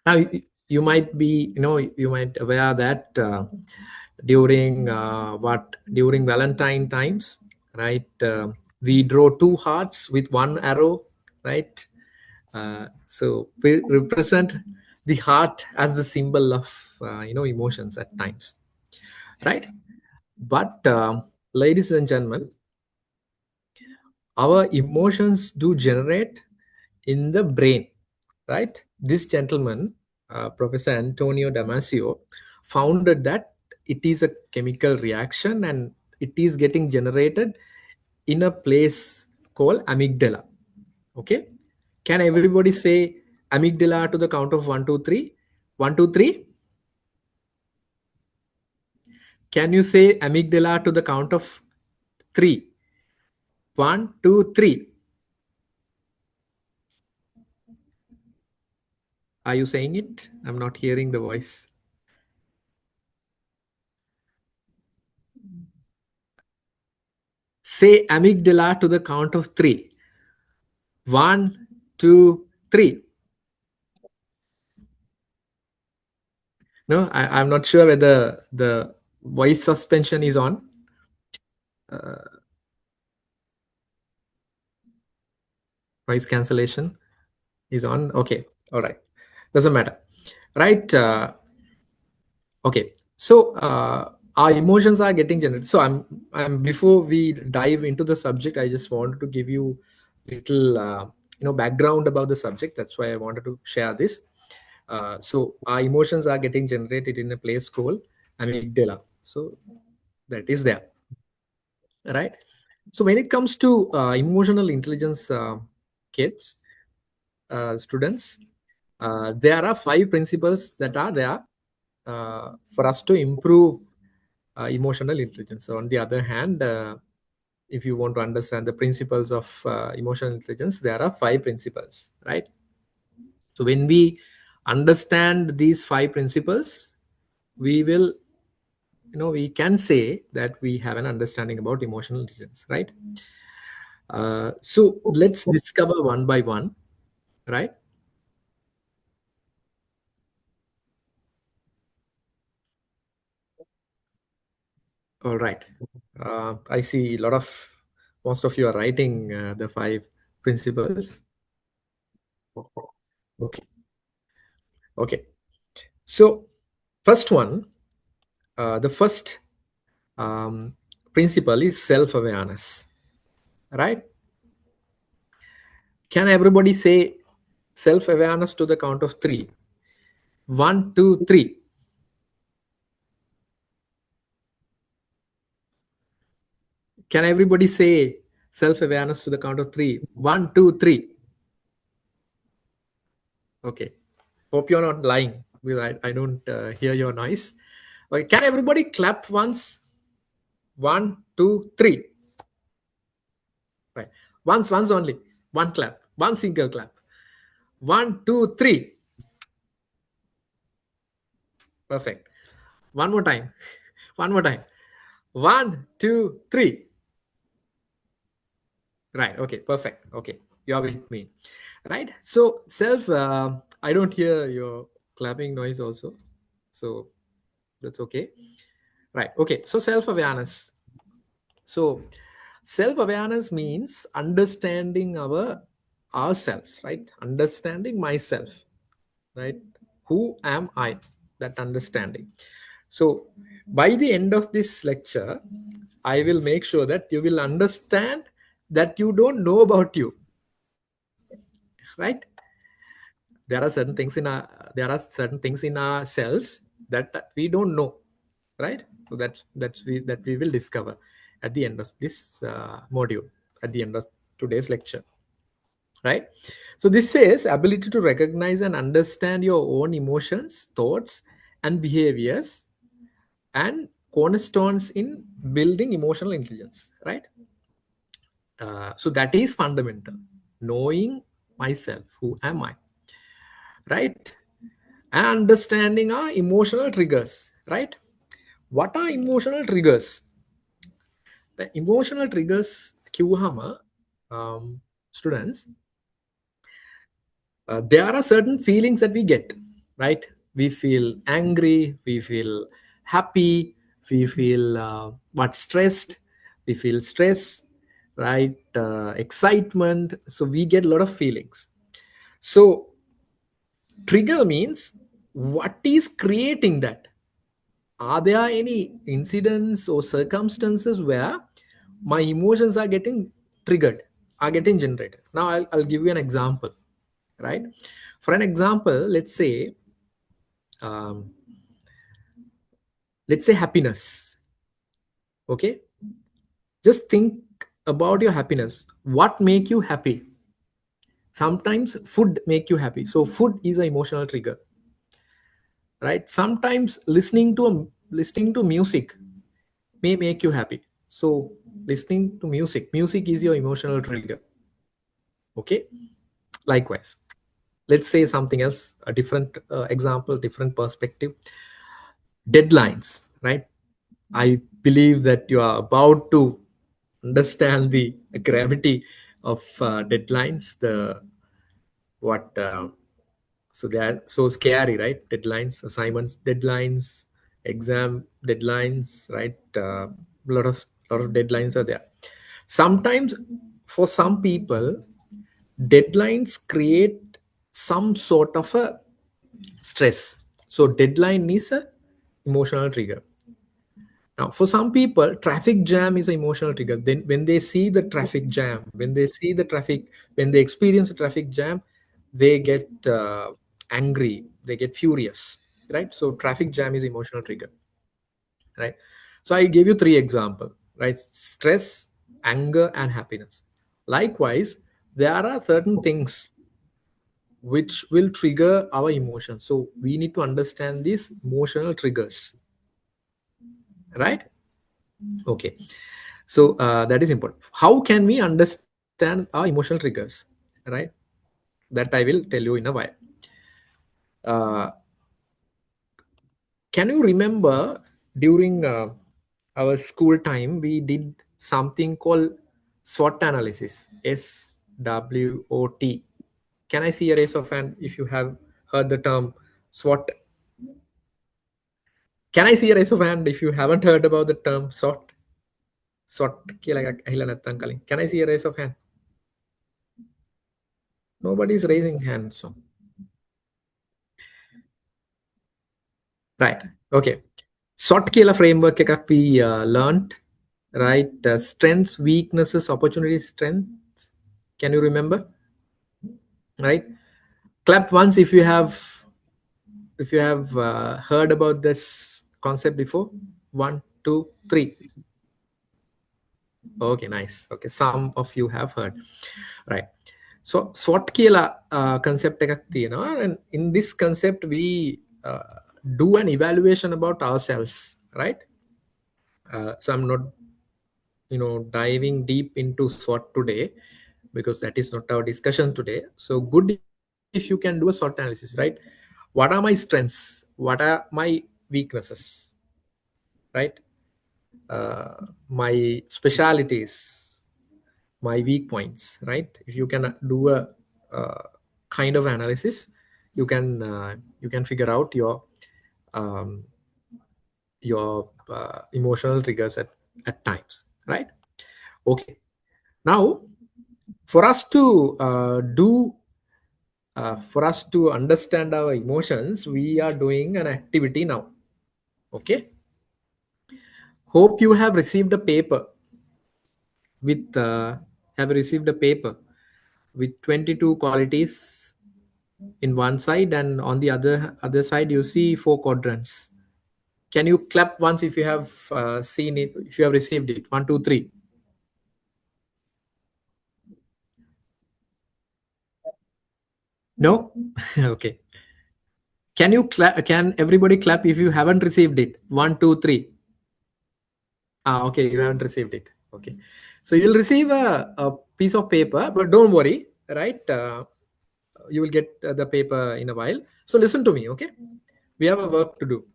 Now, you might be, you might aware that during Valentine times, right? We draw two hearts with one arrow, right? So we represent the heart as the symbol of emotions at times, right? But ladies and gentlemen, our emotions do generate in the brain, right? This gentleman, Professor Antonio Damasio, founded that it is a chemical reaction and it is getting generated in a place called amygdala. Okay, can everybody say amygdala to the count of 1, 2, 3? 1, 2, 3. Can you say amygdala to the count of 3? 1, 2, 3. Are you saying it? I'm not hearing the voice. Say amygdala to the count of 3. 1, 2, 3. No, I'm not sure whether the voice suspension is on. Voice cancellation is on. Okay, all right, doesn't matter, right? Okay, so our emotions are getting generated. So I'm before we dive into the subject, I just wanted to give you little background about the subject. That's why I wanted to share this. So our emotions are getting generated in a place called amygdala. So that is there, right? So when it comes to emotional intelligence, kids, students, there are 5 principles that are there for us to improve emotional intelligence. So on the other hand, if you want to understand the principles of emotional intelligence, there are 5 principles, right? So when we understand these 5 principles, we will, we can say that we have an understanding about emotional intelligence, right? So let's discover one by one, right? All right. I see a lot of most of you are writing the 5 principles. Okay. Okay. So first one, the first um, principle is self-awareness, right? Can everybody say self-awareness to the count of 3? 1, 2, 3. Can everybody say self-awareness to the count of 3? 1, 2, 3. Okay. Hope you're not lying. I don't hear your noise. Okay. Can everybody clap once? 1, 2, 3. Right. Once only. One clap. One single clap. 1, 2, 3. Perfect. One more time. One more time. 1, 2, 3. Right. Okay. Perfect. Okay. You are with me. Right. So self. I don't hear your clapping noise also. So that's okay. Right. Okay. So self awareness. So self awareness means understanding ourselves. Right. Understanding myself. Right. Who am I? That understanding. So by the end of this lecture, I will make sure that you will understand that you don't know about you, right? There are certain things in our cells that we don't know, right? So that we will discover at the end of this module, at the end of today's lecture, right? So this says ability to recognize and understand your own emotions, thoughts, and behaviors, and cornerstones in building emotional intelligence, right? So that is fundamental, knowing myself, who am I, right? And understanding our emotional triggers, right? What are emotional triggers? The emotional triggers QHAMA, students, there are certain feelings that we get, right? We feel angry, we feel happy, we feel what stressed, we feel stress, right? Excitement. So we get a lot of feelings. So trigger means what is creating that. Are there any incidents or circumstances where my emotions are getting triggered, are getting generated? Now I'll give you an example, right? For an example, um, let's say happiness. Okay, just think about your happiness. What make you happy? Sometimes food make you happy, so food is an emotional trigger, right? Sometimes listening to music may make you happy, so listening to music is your emotional trigger. Okay, likewise, let's say something else, a different example, different perspective. Deadlines, right? I believe that you are about to understand the gravity of deadlines. The what so they are so scary, right? Deadlines, assignments deadlines, exam deadlines, right? Lot of deadlines are there. Sometimes for some people, deadlines create some sort of a stress. So deadline is a emotional trigger. Now, for some people, traffic jam is an emotional trigger. Then, when they see the traffic jam, when they experience a traffic jam, they get angry, they get furious, right? So, traffic jam is emotional trigger, right? So, I gave you three examples, right? Stress, anger, and happiness. Likewise, there are certain things which will trigger our emotions. So, we need to understand these emotional triggers, right? Okay. So that is important. How can we understand our emotional triggers, right? That I will tell you in a while. uh, can you remember during our school time we did something called SWOT analysis? SWOT. Can I see a raise of hand if you have heard the term SWOT? Can I see a raise of hand if you haven't heard about the term SWOT? SWOT කියලා එකක් ඇහිලා නැත්නම් කලින්. Can I see a raise of hand? Nobody is raising hands. So right. Okay. SWOT කියලා framework එකක් we learned, right? Strengths, weaknesses, opportunities, strengths. Can you remember? Right. Clap once if you have heard about this concept before. One, two, three. Okay, nice. Okay, some of you have heard. Right. So SWOT කියලා concept එකක් තියෙනවා, and in this concept we do an evaluation about ourselves, right? So I'm not diving deep into SWOT today because that is not our discussion today. So good if you can do a SWOT analysis, right? What are my strengths? What are my weaknesses? Right? My specialities, my weak points, right? If you can do a uh, kind of analysis, you can figure out um, your emotional triggers at times, right? Okay. Now, for us to for us to understand our emotions, we are doing an activity now. Okay. Hope you have received a paper with have received a paper with 22 qualities in one side, and on the other side you see four quadrants. Can you clap once if you have seen it, if you have received it? One, two, three. No. Okay. Can everybody clap if you haven't received it? One, two, three. Okay, you haven't received it. Okay. So you'll receive a piece of paper, but don't worry, right? You will get the paper in a while. So listen to me, okay? We have a work to do.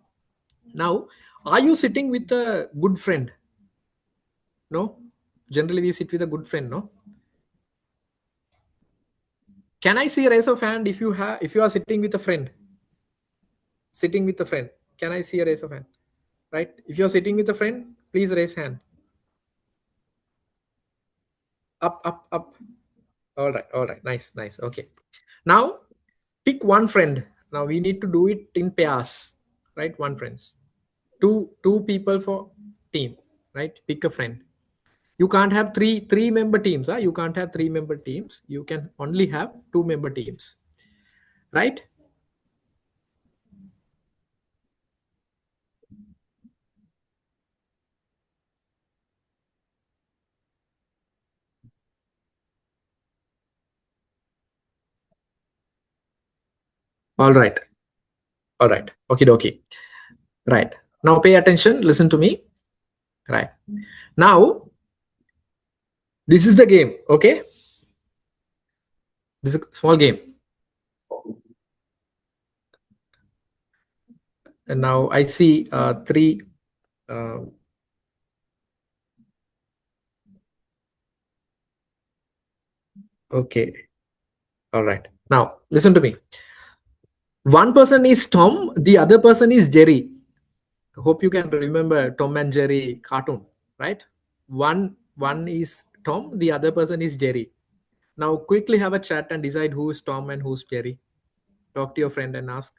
Now, are you sitting with a good friend? No? Generally, we sit with a good friend, no? Can I see a raise of hand if you are sitting with a friend? sitting with a friend? Can I see a raise of hand? Right? If you're sitting with a friend, please raise hand. Up, up, up. All right, all right. Nice, nice. Okay. Now pick one friend. Now we need to do it in pairs, right? One friends. Two people for team, right? Pick a friend. You can't have three member teams. Huh? You can't have three-member teams. You can only have two-member teams, right? All right. All right. Okay, dokie. Right. Now pay attention. Listen to me. Right. Now this is the game. Okay. This is a small game. And now I see three. Uh, okay. All right. Now listen to me. One person is Tom. The other person is Jerry. Hope you can remember Tom and Jerry cartoon, right? One is Tom. The other person is Jerry. Now quickly have a chat and decide who is Tom and who's Jerry. Talk to your friend and ask.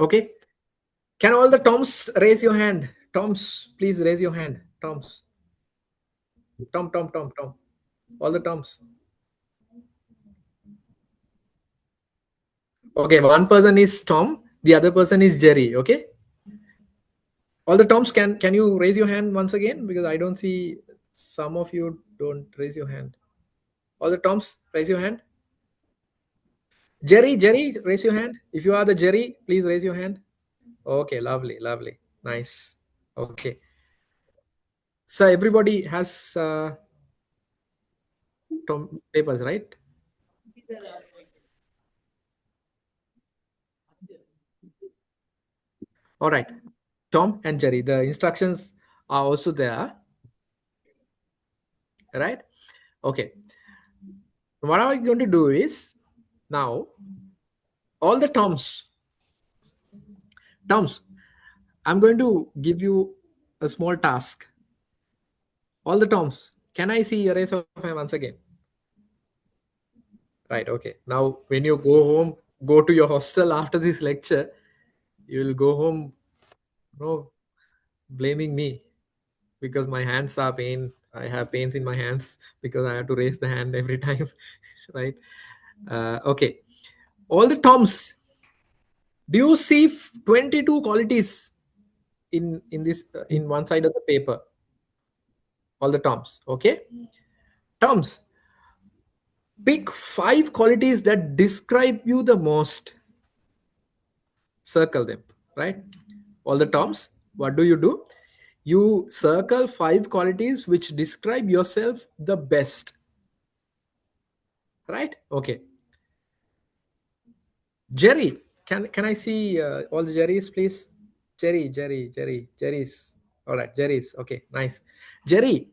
Okay. Can all the Toms raise your hand? Toms, please raise your hand. Toms. Tom, Tom, Tom, Tom. All the Toms. Okay, one person is Tom, the other person is Jerry. Okay. All the Toms, can you raise your hand once again? Because I don't see, some of you don't raise your hand. All the Toms, raise your hand. Jerry, Jerry, raise your hand. If you are the Jerry, please raise your hand. Okay, lovely, lovely. Nice. Okay. So everybody has Tom papers, right? All right. Tom and Jerry. The instructions are also there, right? Okay. What I'm going to do is now all the Toms, I'm going to give you a small task. All the Toms, can I see your raise of hand once again? Right. Okay. Now, when you go home, go to your hostel after this lecture, you will go home, blaming me because my hands are pain. I have pains in my hands because I have to raise the hand every time, right? Okay. All the Toms, do you see 22 qualities in this in one side of the paper? All the Toms. Okay. Toms, pick five qualities that describe you the most. Circle them, right? All the Toms, what do? You circle five qualities which describe yourself the best, right? Okay. Jerry, can I see all the Jerrys, please? Jerry's. All right, Jerry's. Okay, nice. Jerry,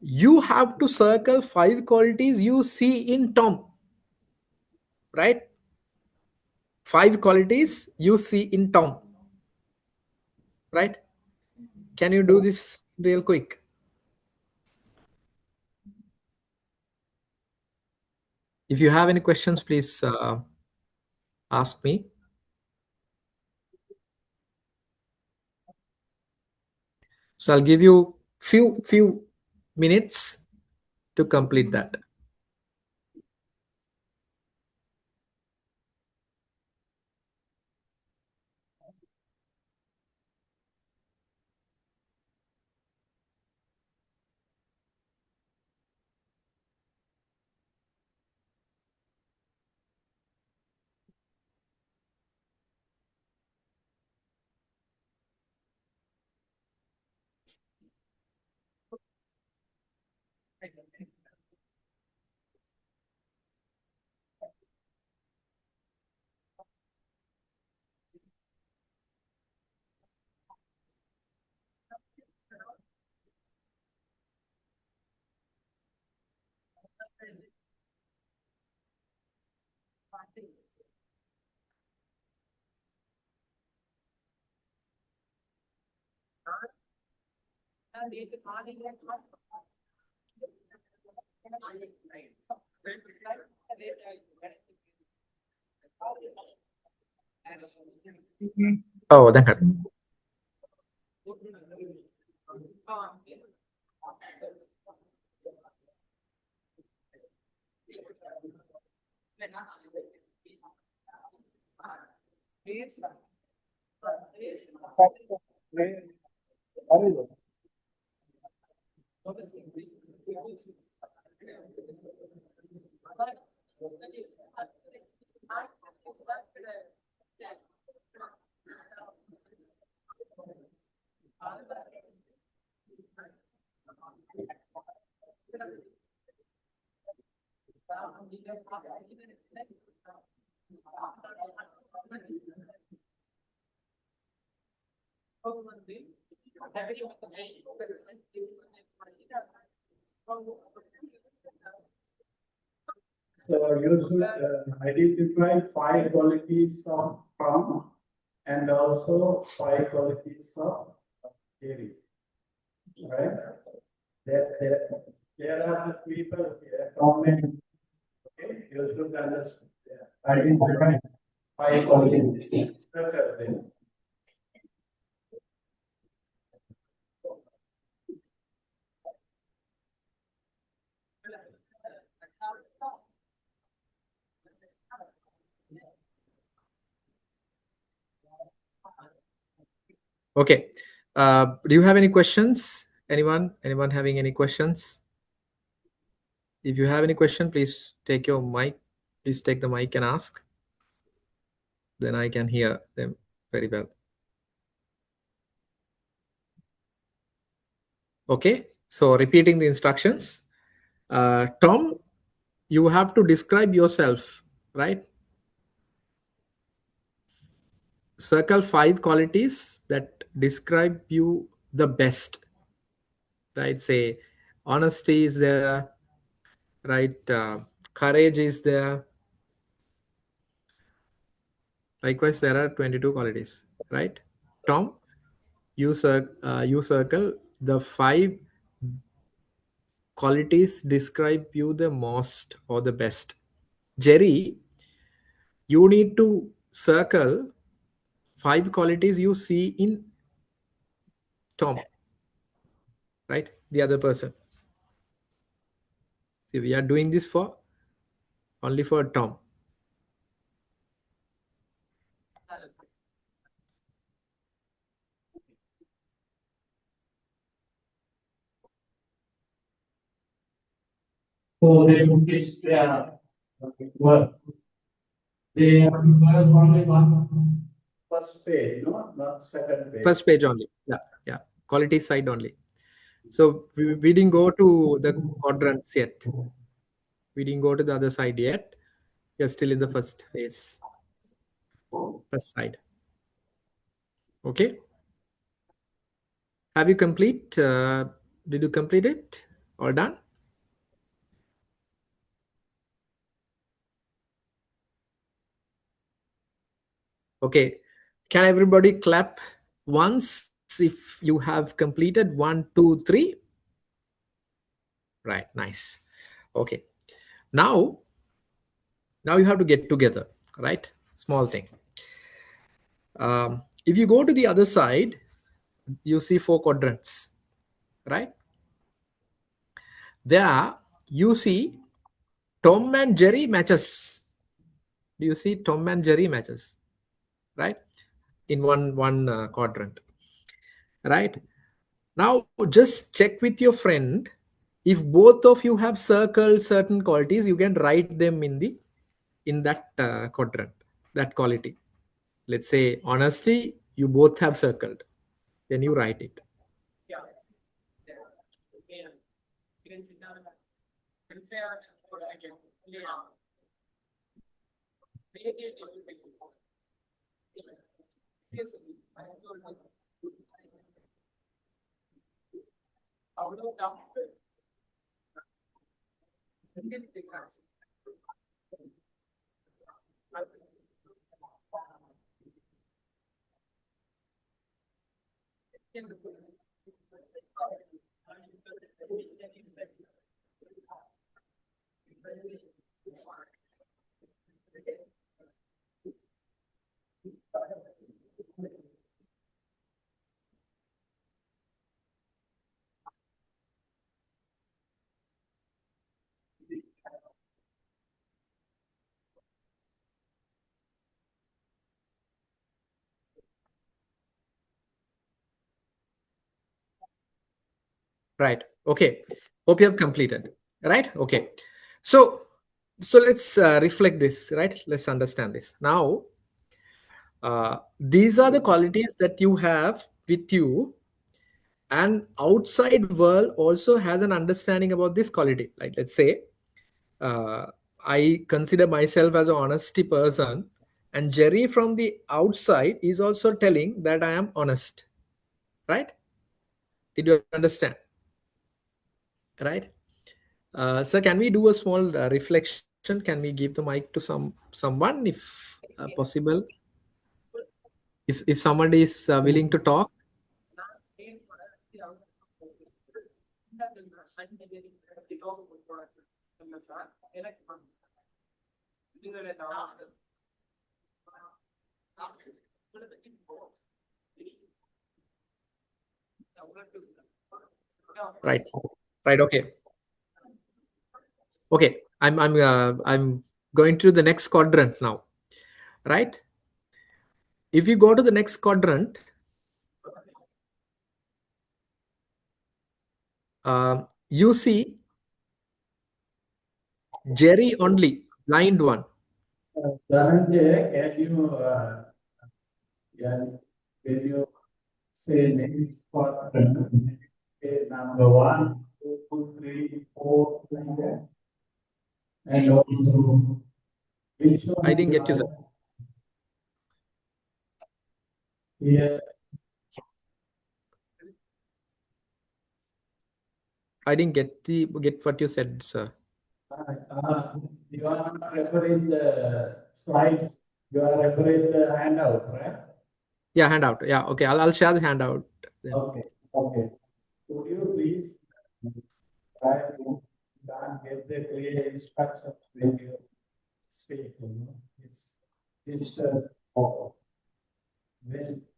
you have to circle five qualities you see in Tom, right? Five qualities you see in Tom, right? Can you do this real quick? If you have any questions, please ask me. So I'll give you few minutes to complete that. Oh, then cut. So you should identify 5 qualities of calm and also 5 qualities of theory. Right? There, there are the people here, comment. Okay, you should understand. Identify 5 qualities. Structure them. Okay. Do you have any questions? Anyone? Anyone having any questions? If you have any question, please take your mic. Please take the mic and ask. Then I can hear them very well. Okay. So repeating the instructions. Tom, you have to describe yourself, right? Circle 5 qualities that describe you the best, right? Say honesty is there, right? Courage is there. Likewise, there are 22 qualities, right? Tom, you circle the 5 qualities describe you the most or the best. Jerry, you need to circle 5 qualities you see in Tom, right? The other person. See, we are doing this for only for Tom. So they would work. They have only one first page, no, not second page. First page only. Yeah, yeah. Quality side only. So we didn't go to the quadrants yet. We didn't go to the other side yet. You're still in the first phase, first side. Okay. Have you complete? Did you complete it? All done? Okay. Can everybody clap once if you have completed 1, 2, 3? Right. Nice. Okay. Now, now you have to get together, right? Small thing. If you go to the other side, you see 4 quadrants, right? There you see Tom and Jerry matches. Do you see Tom and Jerry matches, right? In one quadrant, right? Now just check with your friend. If both of you have circled certain qualities, you can write them in that quadrant, that quality. Let's say honesty, you both have circled. Then you write it. Right. Okay. Hope you have completed. Right. Okay. So, so let's reflect this. Right. Let's understand this. Now, these are the qualities that you have with you, and outside world also has an understanding about this quality. Like, let's say, uh, I consider myself as an honesty person, and Jerry from the outside is also telling that I am honest. Right. Did you understand? Right. So can we do a small reflection? Can we give the mic to someone if possible? If somebody is willing to talk, right? Right. Okay. Okay. I'm going to the next quadrant now. Right. If you go to the next quadrant, you see Jerry only, blind one. Dananjaya, can you say names for okay, number one, two, three, four, like that? And also, which I one didn't you get you, sir. are here? I didn't get what you said, sir. You are not referring the slides, you are referring the handout, right? Yeah, handout. Yeah. Okay. I'll share the handout then. Okay, okay. Could you please try to get the clear instructions when you speak, you know? It's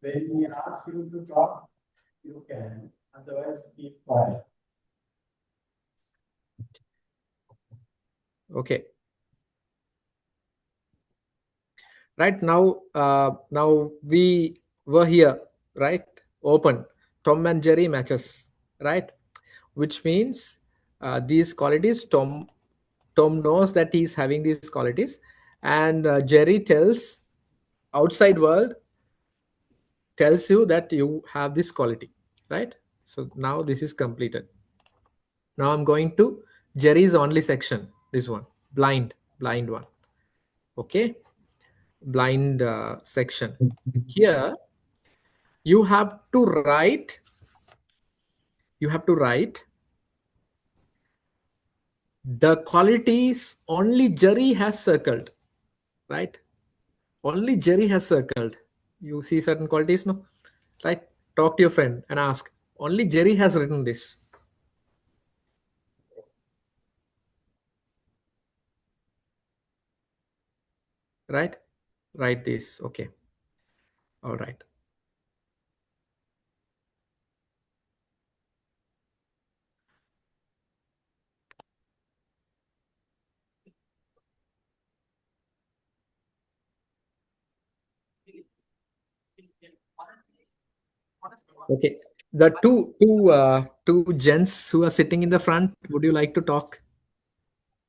when we ask you to talk, you can, otherwise keep quiet. Okay. Right now we were here, right? Open Tom and Jerry matches, right? Which means these qualities, Tom knows that he's having these qualities, and Jerry tells outside world, tells you that you have this quality, right? So now this is completed. Now I'm going to Jerry's only section, this one, blind one. Okay. Blind section. Here you have to write, you have to write the qualities only Jerry has circled, right? Only Jerry has circled. You see certain qualities, no? Right? Talk to your friend and ask. Only Jerry has written this, right? Write this. Okay. All right. Okay. The two gents who are sitting in the front, would you like to talk?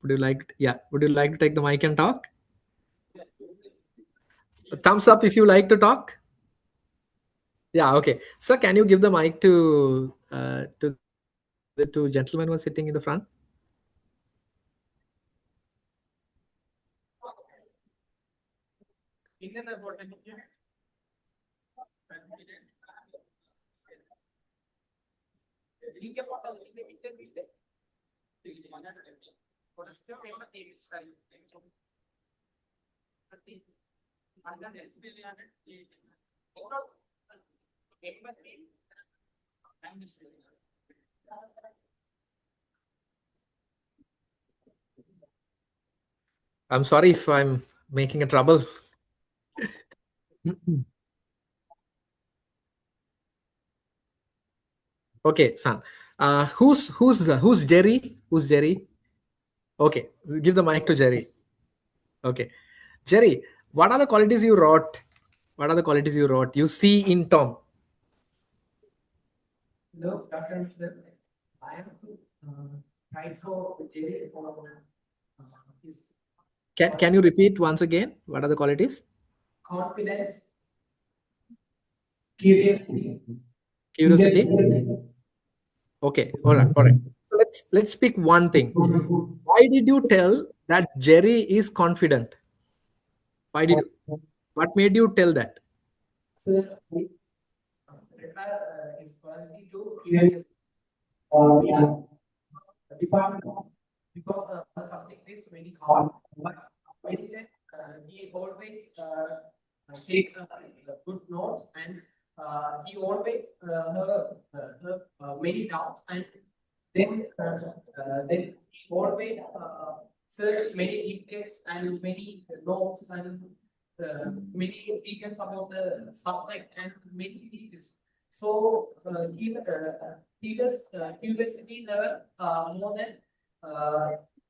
Would you like to take the mic and talk? Thumbs up if you like to talk. Yeah, okay. So can you give the mic to the two gentlemen who are sitting in the front? I'm sorry if I'm making a trouble. Okay, son. Who's Jerry? Who's Jerry? Okay, give the mic to Jerry. Okay, Jerry. What are the qualities you wrote? What are the qualities you wrote? You see in Tom. Look, Dr. Mr. I am right for Jerry for his Can you repeat once again? What are the qualities? confidence, curiosity, Curiosity. intelligence. Okay, all right. So let's pick one thing. Why did you tell that Jerry is confident? Why did what made you tell that? Sir, his quality to curious. Yeah. Department because something is very hard, but very he always take good notes and he always have many doubts and then he always search many tickets and many notes and many details about the subject and many details. So he does curiosity level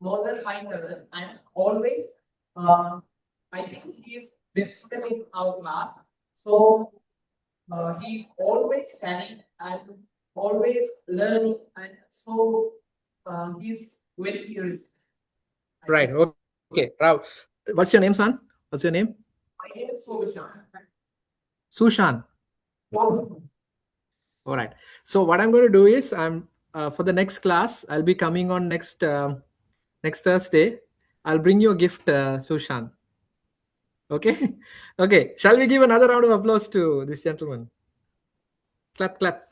more than high level and always I think he is best student in our class. So he always studying and always learning and so he's very curious. I Right. think Okay. Rao, what's your name, son? What's your name? my name is Sobishan. Sushan. All right. So what I'm going to do is for the next class I'll be coming on next Thursday. I'll bring you a gift, Sushan. Okay. Okay. Shall we give another round of applause to this gentleman? Clap, clap.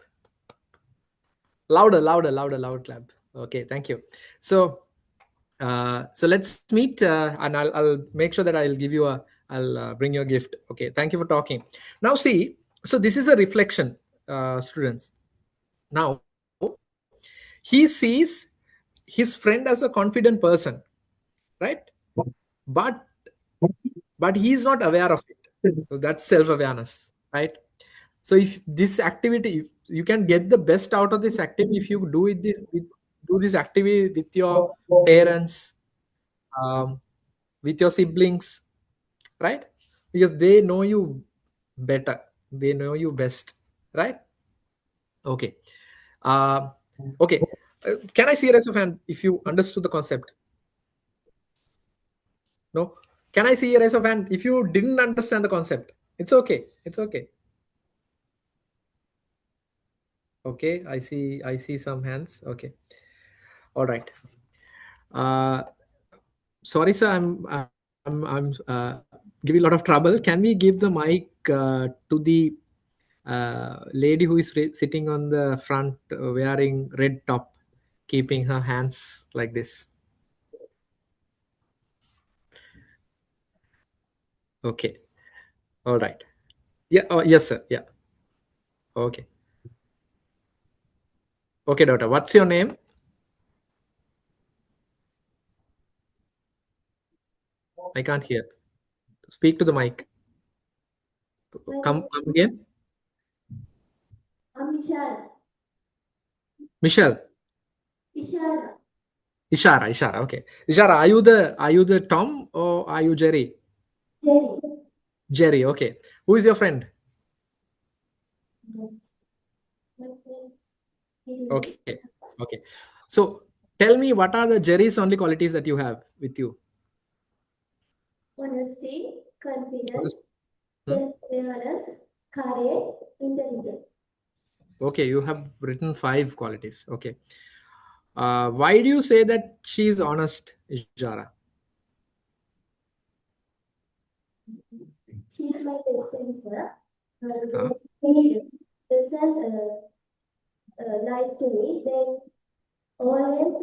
Louder, louder, louder, loud clap. Okay. Thank you. So so let's meet, and I'll make sure that I'll bring you a gift. Okay, thank you for talking. Now see, so this is a reflection, students. Now he sees his friend as a confident person, right? But he is not aware of it. So that's self-awareness, right? So if this activity, if you can get the best out of this activity if you do this activity with your parents, um, with your siblings, right? Because they know you better, they know you best, right? Okay. uh, okay. Can I see a raise of hand if you understood the concept? No. Can I see a raise of hand if you didn't understand the concept? It's okay, it's okay. Okay, I see some hands. Okay, all right. uh Sorry sir, I'm giving a lot of trouble. Can we give the mic to the lady who is sitting on the front, wearing red top, keeping her hands like this? Okay, all right. Yeah. Oh, yes sir. Yeah. Okay. Okay, daughter, what's your name? I can't hear. Speak to the mic. Come again. I'm Ishara. Michelle. Ishara. Ishara. Okay. Ishara, are you the Tom or are you Jerry? Jerry. Jerry. Okay. Who is your friend? Okay. Okay. So tell me, what are the Jerry's only qualities that you have with you? Honesty, What confidence, is- hmm? self-awareness, courage, intelligence. Okay, you have written five qualities. Okay. Why do you say that she is honest, Ishara? She is my best friend, sir. Huh? The self, nice to me, then always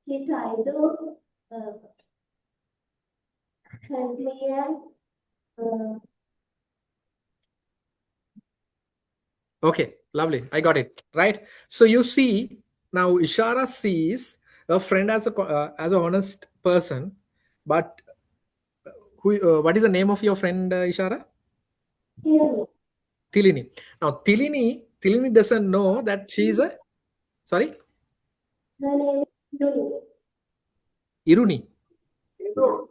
she tried to uh, help me and Okay, lovely. I got it. Right. So you see now, Ishara sees a friend as as an honest person, but who? What is the name of your friend, Ishara? hear me. Tilini. Now, Tilini doesn't know that she is a, sorry, Her name is Julie. Iruni. Oh,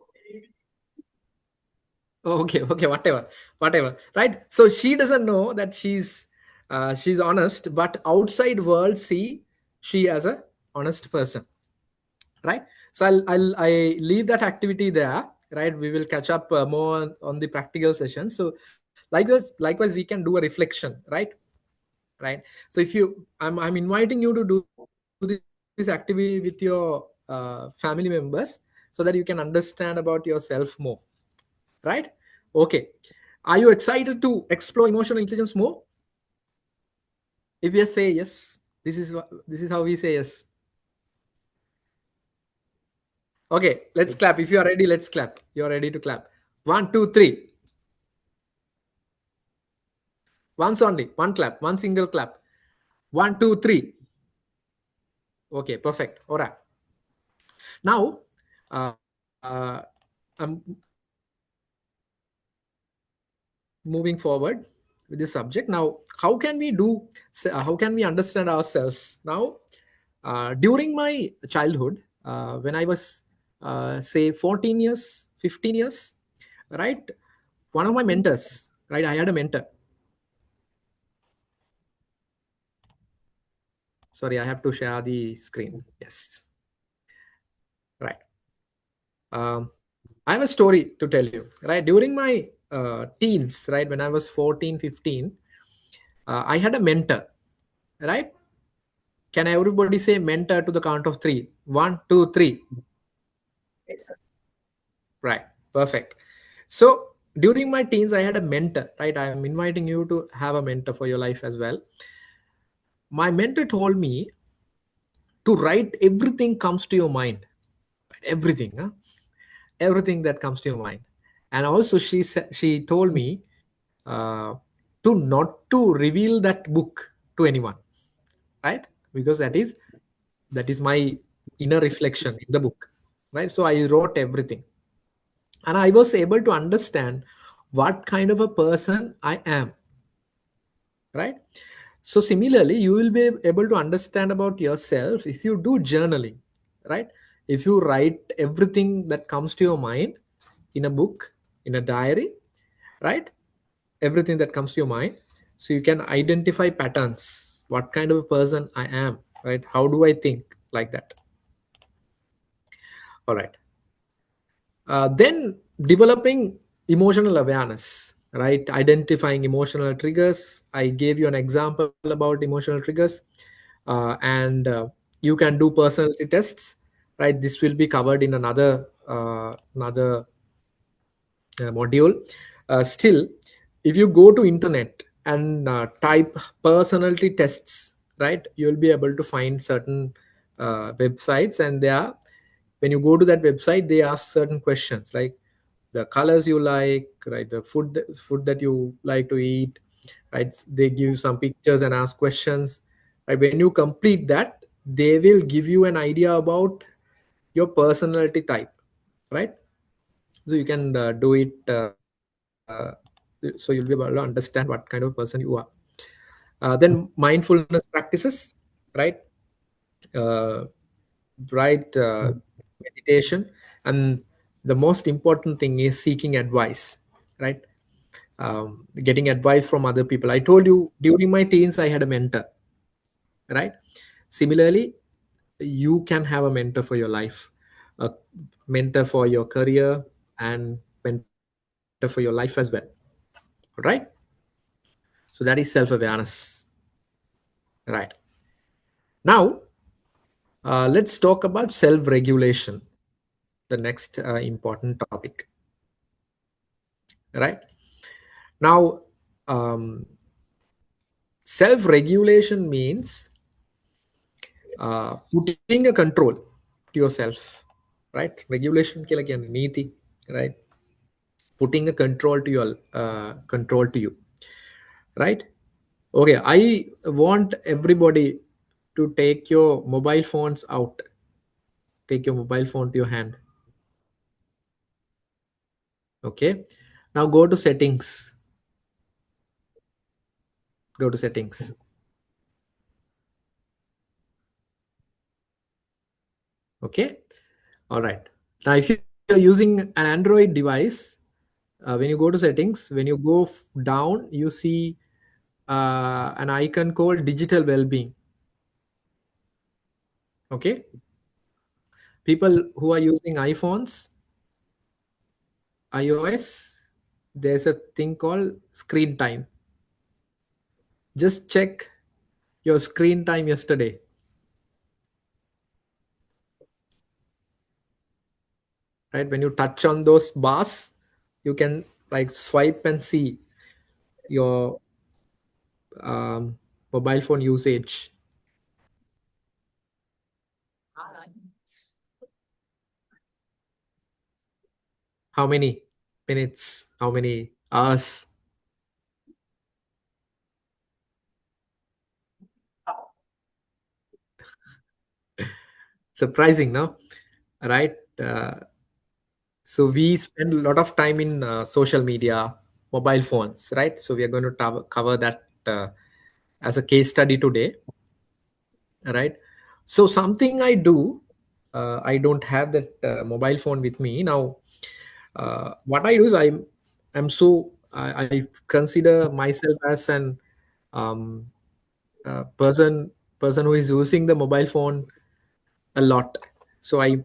okay, okay, whatever, whatever. Right. So she doesn't know that she's honest, but outside world see she as a honest person. Right. So I leave that activity there. Right. We will catch up more on the practical session. So likewise we can do a reflection. Right. So if you I'm inviting you to do this activity with your family members, so that you can understand about yourself more. Right. Okay. Are you excited to explore emotional intelligence more? If yes, say yes. This is how we say yes. Okay, let's clap. If you are ready, let's clap. You are ready to clap. One, two, three. Once only. One clap. One single clap. One, two, three. Okay, perfect. All right. Now, uh, I'm moving forward with this subject. Now, how can we understand ourselves? Now, during my childhood, when I was, say, 14 years, 15 years, right? One of my mentors, right? I had a mentor. Sorry, I have to share the screen. Yes. Right. Um, I have a story to tell you. Right. During my teens, right, when I was 14, 15, I had a mentor. Right. Can everybody say mentor to the count of three? One, two, three. Right. Perfect. So during my teens, I had a mentor. Right. I am inviting you to have a mentor for your life as well. My mentor told me to write everything comes to your mind. Right? Everything. Huh? Everything that comes to your mind. And also she told me uh, to not to reveal that book to anyone, right? Because that is my inner reflection in the book, right? So I wrote everything, and I was able to understand what kind of a person I am, right? So similarly, you will be able to understand about yourself if you do journaling, right? If you write everything that comes to your mind in a book, in a diary, right? Everything that comes to your mind, so you can identify patterns. What kind of a person I am, right? How do I think, like that? All right. Then developing emotional awareness, right? Identifying emotional triggers. I gave you an example about emotional triggers, and you can do personality tests, right? This will be covered in another module. Still, if you go to internet and type personality tests, right, you'll be able to find certain websites, and they are, when you go to that website, they ask certain questions like the colors you like, right, the food that you like to eat, right? They give you some pictures and ask questions, right? When you complete that, they will give you an idea about your personality type, right? So you can do it, so you'll be able to understand what kind of person you are. Then mindfulness practices, right? uh, right, meditation, and the most important thing is seeking advice, right? Getting advice from other people. I told you during my teens I had a mentor, right? Similarly, you can have a mentor for your life, a mentor for your career, and mentor for your life as well, right? So that is self-awareness, right? Now, let's talk about self-regulation, the next important topic, right? Now, um, self-regulation means putting a control to yourself, right? Regulation kila kiyan neeti, right? Putting a control to you, right? Okay, I want everybody to take your mobile phones out. Take your mobile phone to your hand. Okay. Now go to settings. Go to settings. Okay. All right. Now, if you're using an Android device, when you go to settings, when you go down, you see an icon called digital well-being. Okay. People who are using iPhones, iOS, there's a thing called screen time. Just check your screen time yesterday, right? When you touch on those bars, you can like swipe and see your um, mobile phone usage. How many minutes? How many hours? Surprising, no? Right? So we spend a lot of time in social media, mobile phones, right? So we are going to cover that as a case study today, right? So something I do, I don't have that mobile phone with me now. What I do is I consider myself as an um, person who is using the mobile phone a lot. So I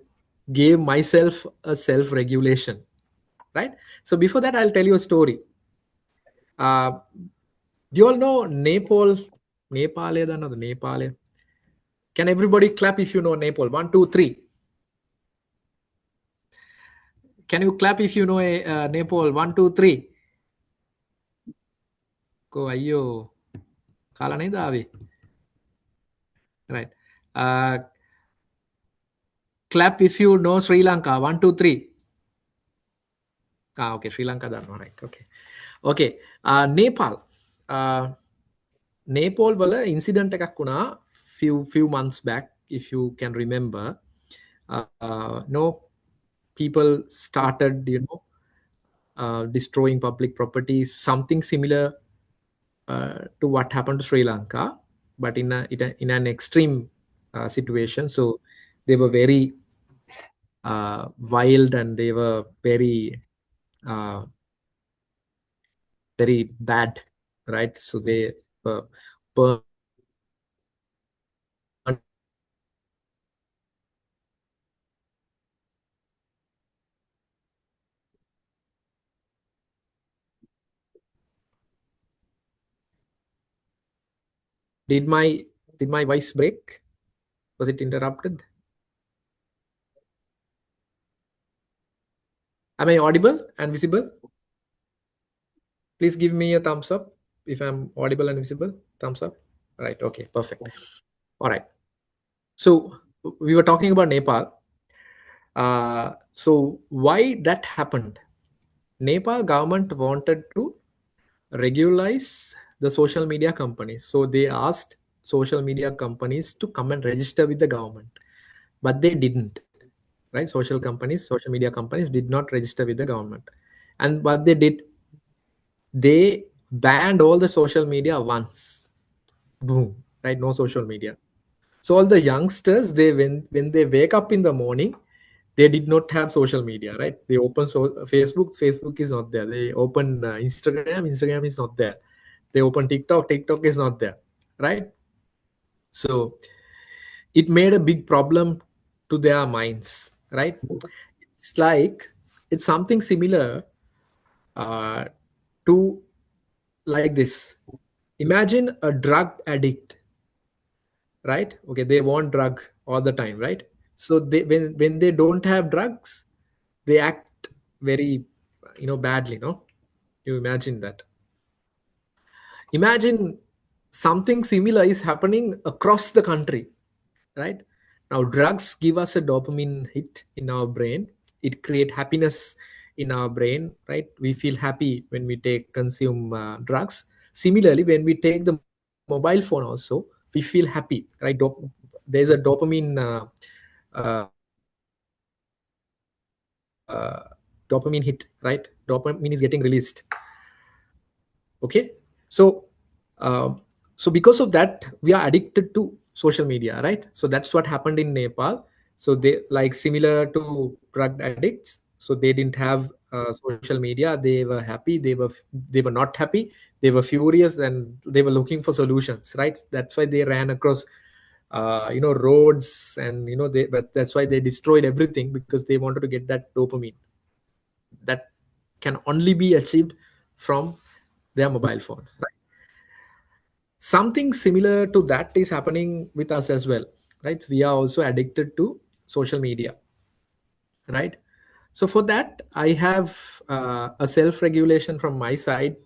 gave myself a self regulation, right? So before that, I'll tell you a story. uh, do you all know Nepal ఏదన్నది Nepal? Can everybody clap if you know Nepal? One, two, three. Can you clap if you know Nepal? One, two, three. Ko ayyo, kala nahi davi. Right. uh, Clap if you know Sri Lanka. One, two, three. Okay, Sri Lanka done. All right. Okay. Okay. Nepal. uh, Nepal wala incident එකක් වුණා few months back, if you can remember. No, people started, destroying public properties, something similar to what happened to Sri Lanka, but in an extreme situation. So they were very wild, and they were uh, very bad, right? So they burned. Did my voice break? Was it interrupted? Am I audible and visible? Please give me a thumbs up if I'm audible and visible. Thumbs up. Right. Okay. Perfect. All right. So we were talking about Nepal. So why that happened? Nepal government wanted to regularize the social media companies. So they asked social media companies to come and register with the government, but they didn't. Right? Social media companies did not register with the government, and what they did, they banned all the social media once. Boom. Right? No social media. So all the youngsters, they when they wake up in the morning, they did not have social media, right? They open Facebook is not there. They open Instagram is not there. They open TikTok is not there, right? So it made a big problem to their minds, right? It's like it's something similar uh, to like this. Imagine a drug addict, right? Okay, they want drug all the time, right? So they when they don't have drugs, they act very badly, no? You imagine that. Imagine something similar is happening across the country, right? Now drugs give us a dopamine hit in our brain. It create happiness in our brain, right? We feel happy when we take consume drugs. Similarly, when we take the mobile phone also, we feel happy, right? There's a dopamine dopamine hit, right? Dopamine is getting released. Okay, so so because of that we are addicted to social media, right? So that's what happened in Nepal. So they, like, similar to drug addicts, so they didn't have social media. They were happy, they were not happy, they were furious, and they were looking for solutions, right? That's why they ran across roads, and but that's why they destroyed everything, because they wanted to get that dopamine that can only be achieved from their mobile phones, right? Something similar to that is happening with us as well, right? We are also addicted to social media, right? So for that I have a self regulation from my side.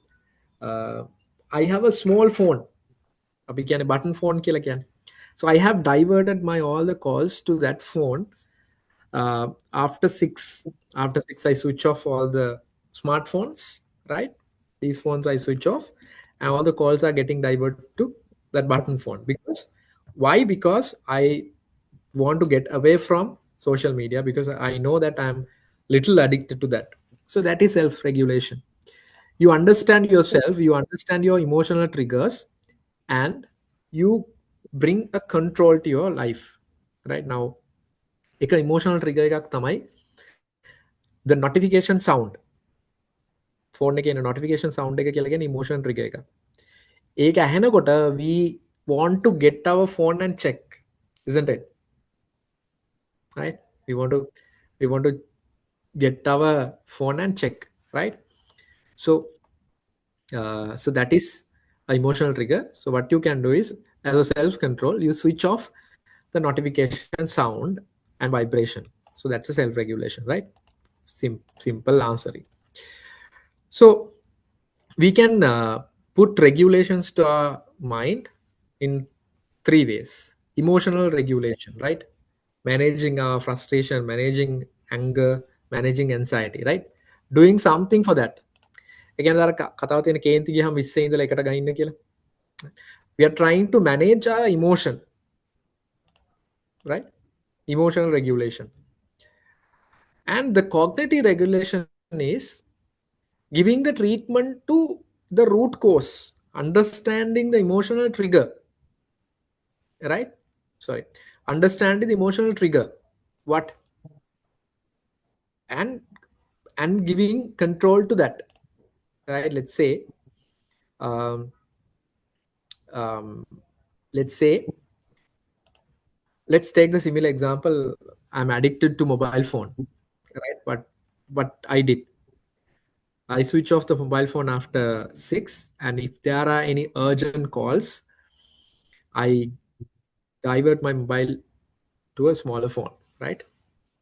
uh, I have a small phone, we can a button phone killer can. So I have diverted my all the calls to that phone. After 6, I switch off all the smartphones, right? These phones I switch off, and all the calls are getting diverted to that button phone. Because why? Because I want to get away from social media, because I know that I'm little addicted to that. So that is self regulation. You understand yourself, you understand your emotional triggers, and you bring a control to your life. Right now, එක emotional trigger එකක් තමයි the notification sound. Phone එකේ එන notification sound එක කියලා කියන්නේ emotion trigger එක. ඒක ඇහෙනකොට we want to get our phone and check, isn't it? Right? We want to get our phone and check, right? So so that is a emotional trigger. So what you can do is, as a self control, you switch off the notification sound and vibration. So that's a self regulation, right? Simple answer. So we can put regulations to our mind in three ways. Emotional regulation, right? Managing our frustration, managing anger, managing anxiety, right? Doing something for that. Again, කතාව තියෙන කේන්ති ගියහම 20 ඉඳලා එකට ගහින්න කියලා. We are trying to manage our emotion, right? Emotional regulation. And the cognitive regulation is giving the treatment to the root cause, understanding the emotional trigger, right? Sorry, understanding the emotional trigger, what, and giving control to that, right? Um, um, let's say let's take the similar example. I'm addicted to mobile phone, right? But what I did, I switch off the mobile phone after 6, and if there are any urgent calls, I divert my mobile to a smaller phone, right?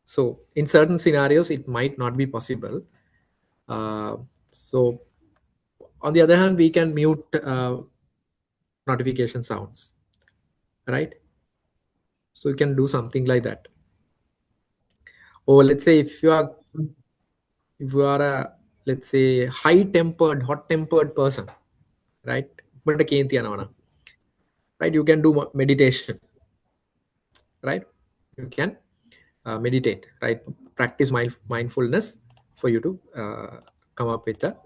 So in certain scenarios, it might not be possible. So on the other hand, we can mute notification sounds, right? So you can do something like that. Or let's say if you are a, let's say, high tempered, hot tempered person, right? But right, you can do meditation, right? You can meditate, right? Practice mindfulness for you to come up with a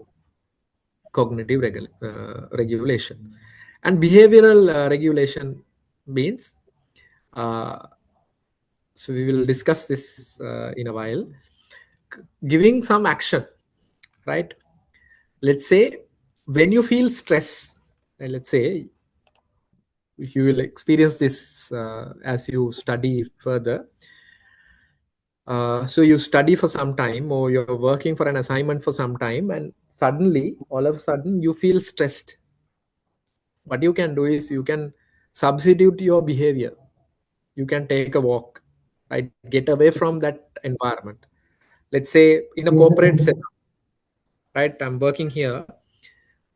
cognitive regulation. And behavioral regulation means, uh, so we will discuss this in a while. Giving some action, right? Let's say when you feel stress, let's say you will experience this as you study further. So you study for some time, or you're working for an assignment for some time, and suddenly, all of a sudden, you feel stressed. What you can do is you can substitute your behavior. You can take a walk, right? Get away from that environment. Let's say in a corporate setup, right? I'm working here.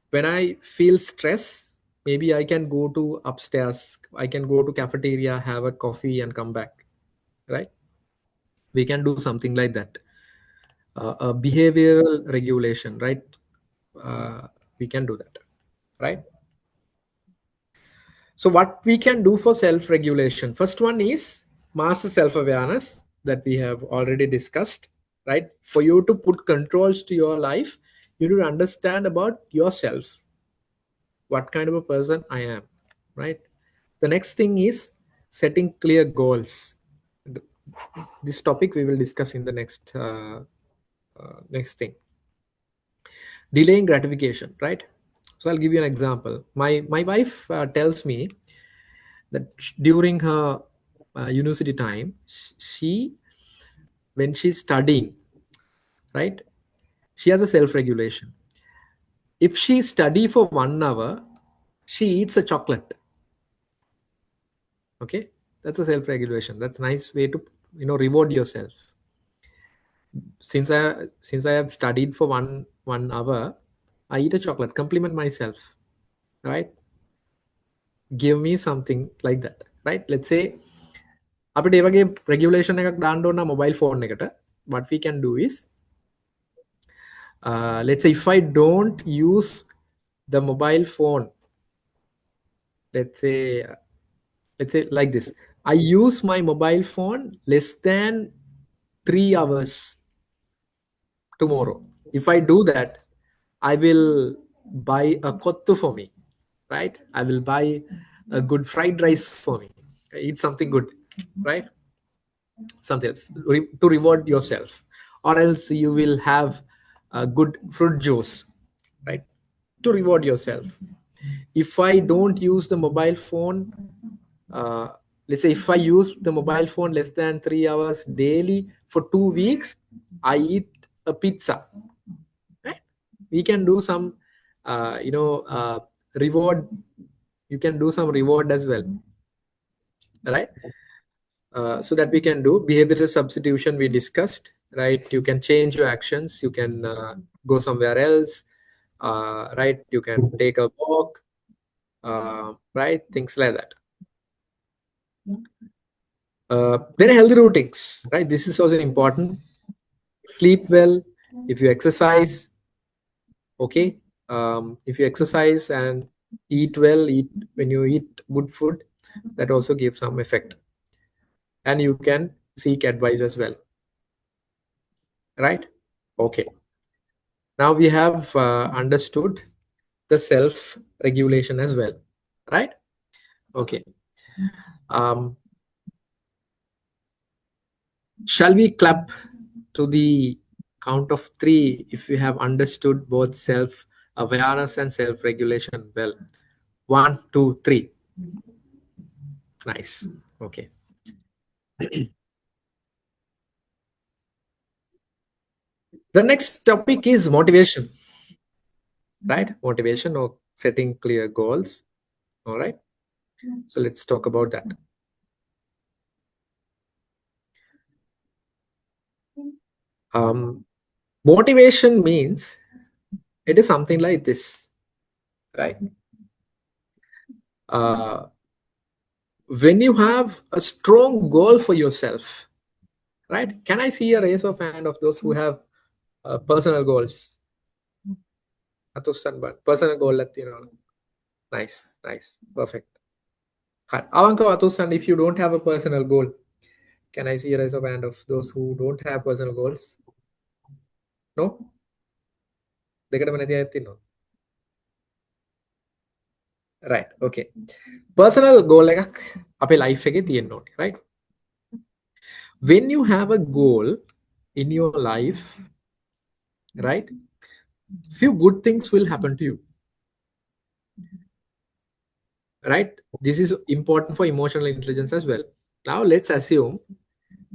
When I feel stress, Maybe I can go to upstairs, I can go to cafeteria, have a coffee and come back, right? We can do something like that. A behavioral regulation, right? We can do that, right? So what we can do for self regulation, first one is master self awareness, that we have already discussed, right? For you to put controls to your life, you need to understand about yourself, what kind of a person I am, right? The next thing is setting clear goals. This topic we will discuss in the next thing. Delaying gratification, right? So I'll give you an example. My wife tells me that during her university time, she, when she's studying, right, she has a self regulation. If she study for 1 hour, she eats a chocolate. Okay, that's a self regulation. That's a nice way to, reward yourself. Since I have studied for one hour, I eat a chocolate, compliment myself, right? Give me something like that, right? Let's say අපිට ඒ වගේ regulation එකක් දාන්න ඕන mobile phone එකට. What we can do is, let's say if I don't use the mobile phone, let's say let's say like this, I use my mobile phone less than 3 hours tomorrow. If I do that, I will buy a kottu for me, right? I will buy a good fried rice for me. Eat something good, right? Something else to reward yourself, or else you will have a good fruit juice, right? To reward yourself. If I don't use the mobile phone, uh, let's say if I use the mobile phone less than 3 hours daily for 2 weeks, I eat a pizza, right? We can do some reward. You can do some reward as well, right? So that we can do behavioral substitution, we discussed, right? You can change your actions, you can go somewhere else, right? You can take a walk, right? Things like that. Then healthy routines, right? This is also important. Sleep well, if you exercise, okay. If you exercise and eat well, eat when you eat good food, that also gives some effect. And you can seek advice as well, right? Okay. Now we have understood the self regulation as well, right? Okay. Um, shall we clap to the count of three if we have understood both self awareness and self regulation well? One, two, three. Nice. Okay. The next topic is motivation, right? Motivation or setting clear goals. All right. So let's talk about that. Motivation means it is something like this, right? Uh, when you have a strong goal for yourself, right? Can I see a raise of hand of those who have personal goals? Personal goal, nice, nice, perfect. Avanka Atusan, if you don't have a personal goal, can I see a raise of hand of those who don't have personal goals? No? දෙකටම නැති අයත් ඉන්නවා. Right, okay. Personal goal එකක් අපේ life එකේ තියෙන්න ඕනේ, right? When you have a goal in your life, right, few good things will happen to you, right? This is important for emotional intelligence as well. Now let's assume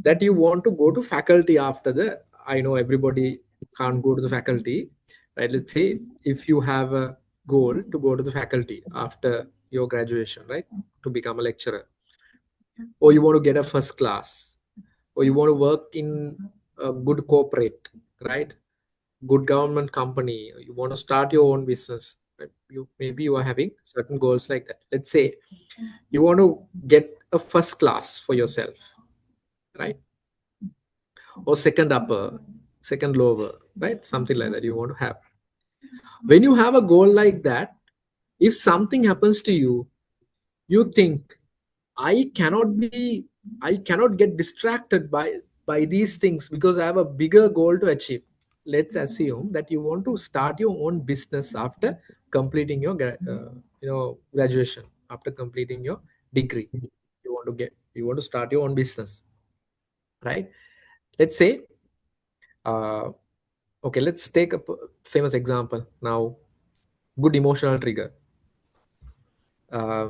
that you want to go to faculty after the, I know everybody can't go to the faculty, right? Let's say if you have a goal to go to the faculty after your graduation, right, to become a lecturer, or you want to get a first class, or you want to work in a good corporate, right, good government company, you want to start your own business, right? You are having certain goals like that. Let's say you want to get a first class for yourself, right? Or second upper, second lower, right? Something like that you want to have. When you have a goal like that, if something happens to you, you think, I cannot get distracted by these things because I have a bigger goal to achieve. Let's assume that you want to start your own business after completing your graduation, after completing your degree. You want to start your own business, right? Let's say, uh, okay, let's take a famous example now. Good emotional trigger. uh,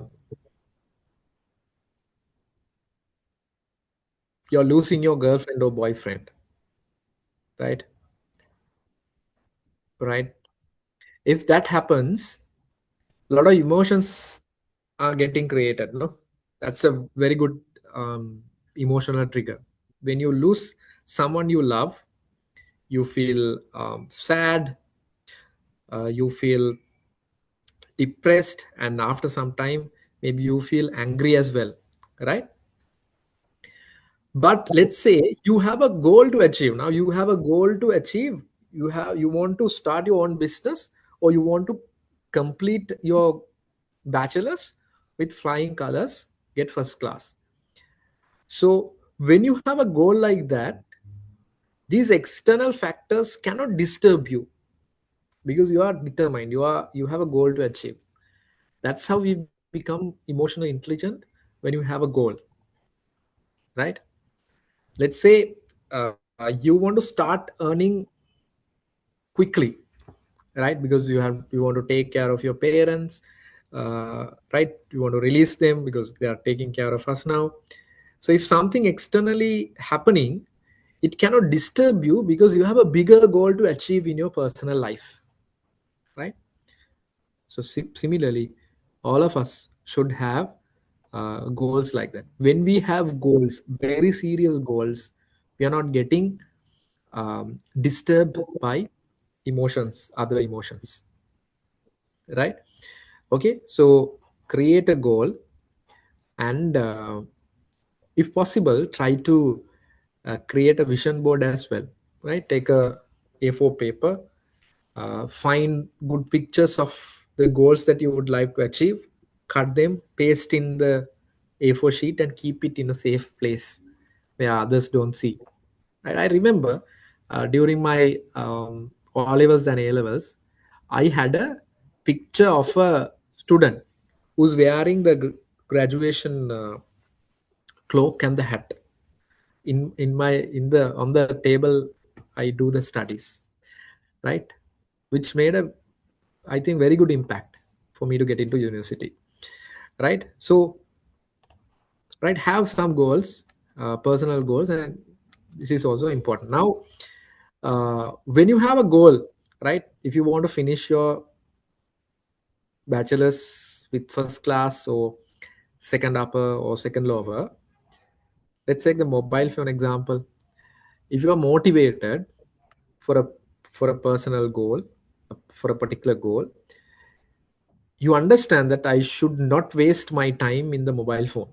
you're losing your girlfriend or boyfriend, right? Right. If that happens, a lot of emotions are getting created, no? That's a very good emotional trigger. When you lose someone you love, you feel sad, you feel depressed, and after some time maybe you feel angry as well, right? But let's say you have a goal to achieve. Now you have a goal to achieve. You want to start your own business, or you want to complete your bachelor's with flying colors, get first class. So when you have a goal like that, these external factors cannot disturb you because you are determined. You have a goal to achieve. That's how we become emotionally intelligent, when you have a goal, right? Let's say you want to start earning quickly, right? Because you want to take care of your parents, right? You want to release them because they are taking care of us now. So if something externally happening, it cannot disturb you because you have a bigger goal to achieve in your personal life, right? So similarly, all of us should have goals like that. When we have goals, very serious goals, we are not getting disturbed by emotions, other emotions, right? Okay, so create a goal, and if possible, try to create a vision board as well, right? Take a A4 paper, find good pictures of the goals that you would like to achieve, cut them, paste in the A4 sheet, and keep it in a safe place where others don't see. I remember during my O levels and A levels, I had a picture of a student who's wearing the graduation cloak and the hat. In the on the table, I do the studies, right? Which made a, I think, very good impact for me to get into university, right? So, right, have some goals, personal goals, and this is also important. Now, when you have a goal, right? If you want to finish your bachelor's with first class or second upper or second lower, let's take the mobile phone example. If you are motivated for a personal goal, for a particular goal, you understand that I should not waste my time in the mobile phone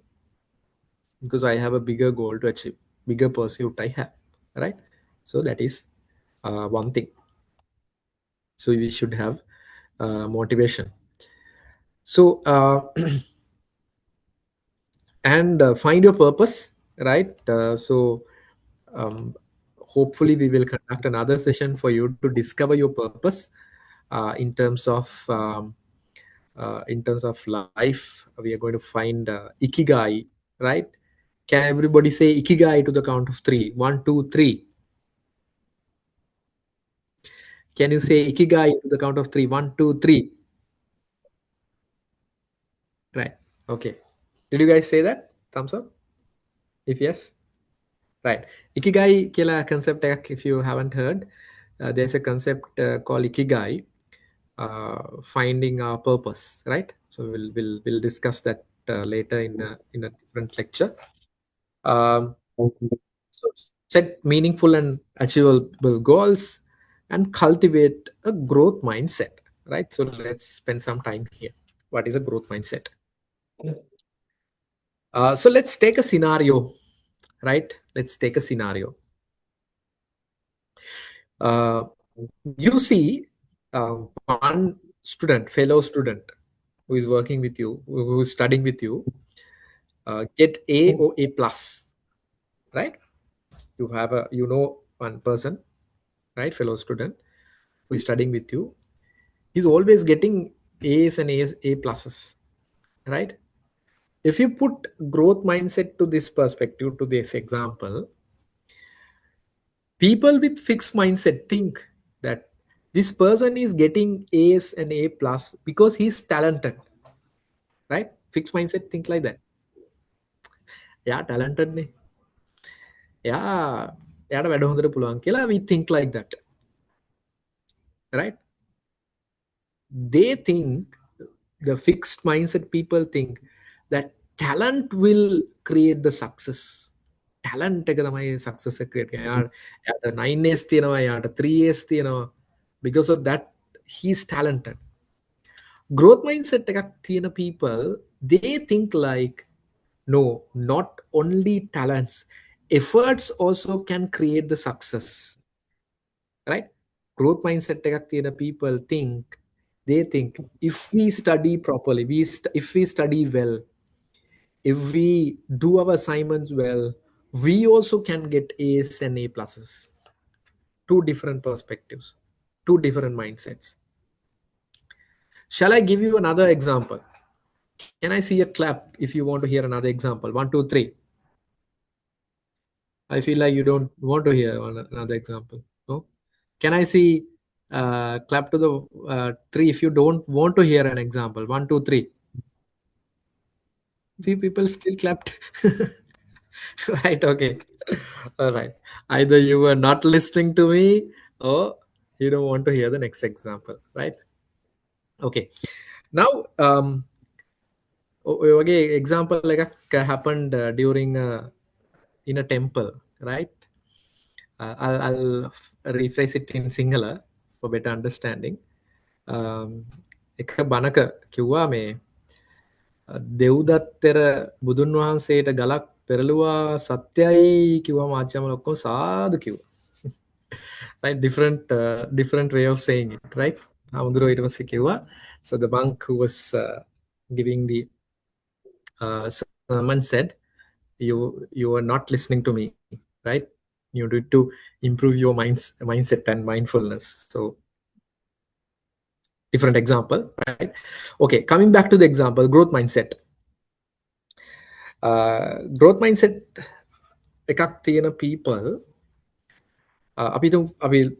because I have a bigger goal to achieve, bigger pursuit I have, right? So that is one thing. So we should have motivation. So and find your purpose, right? So um, hopefully we will conduct another session for you to discover your purpose in terms of life. We are going to find ikigai, right? Can everybody say ikigai to the count of three? One, two, three. Can you say ikigai to the count of three? One, two, three. Right. Okay. Did you guys say that? Thumbs up if yes. Right. Ikigai kila concept, if you haven't heard, there's a concept called ikigai, finding our purpose, right? So we'll discuss that later in a different lecture. Um, so set meaningful and achievable goals and cultivate a growth mindset, right? So let's spend some time here. What is a growth mindset? So let's take a scenario, right? Let's take a scenario. Uh, you see one student, fellow student, who is working with you, who is studying with you, get A or A plus, right? You have a, you know, one person, right, fellow student who is studying with you. He's always getting A's and A's, A pluses, right? If you put growth mindset to this perspective, to this example, people with fixed mindset think that this person is getting A's and A plus because he's talented, right? Fixed mindset think like that. Yeah, talented ne. Yeah, එයාට වැඩ හොඳට පුළුවන් කියලා we think like that, right? They think, the fixed mindset people think that talent will create the success. Talent එක තමයි success එක create කරන්නේ. එයාට 9A's තියෙනවා, එයාට 3A's තියෙනවා. Because of that, he's talented. Growth mindset එකක් තියෙන people, they think like, no, not only talents, efforts also can create the success, right? Growth mindset එකක් තියෙන people think, they think, if we study properly, if we study well, if we do our assignments well, we also can get A's and A pluses. Two different perspectives, two different mindsets. Shall I give you another example? Can I see a clap if you want to hear another example? One, two, three. I feel like you don't want to hear another example. No? Can I see clap to the three if you don't want to hear an example? One, two, three. Few people still clapped. Right, okay. All right. Either you were not listening to me or you don't want to hear the next example, right? Okay. Now, okay, example like happened during in a temple, right? I'll rephrase it in Sinhala for better understanding. එක බණක කිව්වා මේ දෙව්දත්තර බුදුන් වහන්සේට ගලක් පෙරළුවා සත්‍යයි කිව්වා මාච්‍යමල ඔක්කොම සාදු කිව්වා. Right, different way of saying it, right? හාමුදුරුවෝ ඊට පස්සේ කිව්වා, so the monk who was giving the sermon said, you are not listening to me, right? You need to improve your mindset and mindfulness. So different example, right? Okay, coming back to the example, growth mindset. Growth mindset එකක් තියෙන people,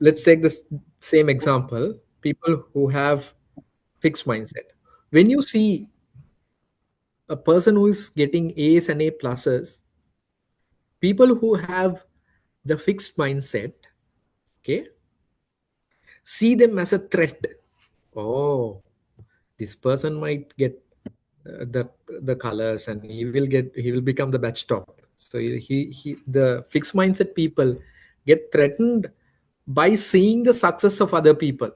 let's take the same example, people who have fixed mindset. When you see a person who is getting A's and A pluses, people who have the fixed mindset, okay, see them as a threat. Oh, this person might get the colors and he will become the batch top. So he the fixed mindset people get threatened by seeing the success of other people,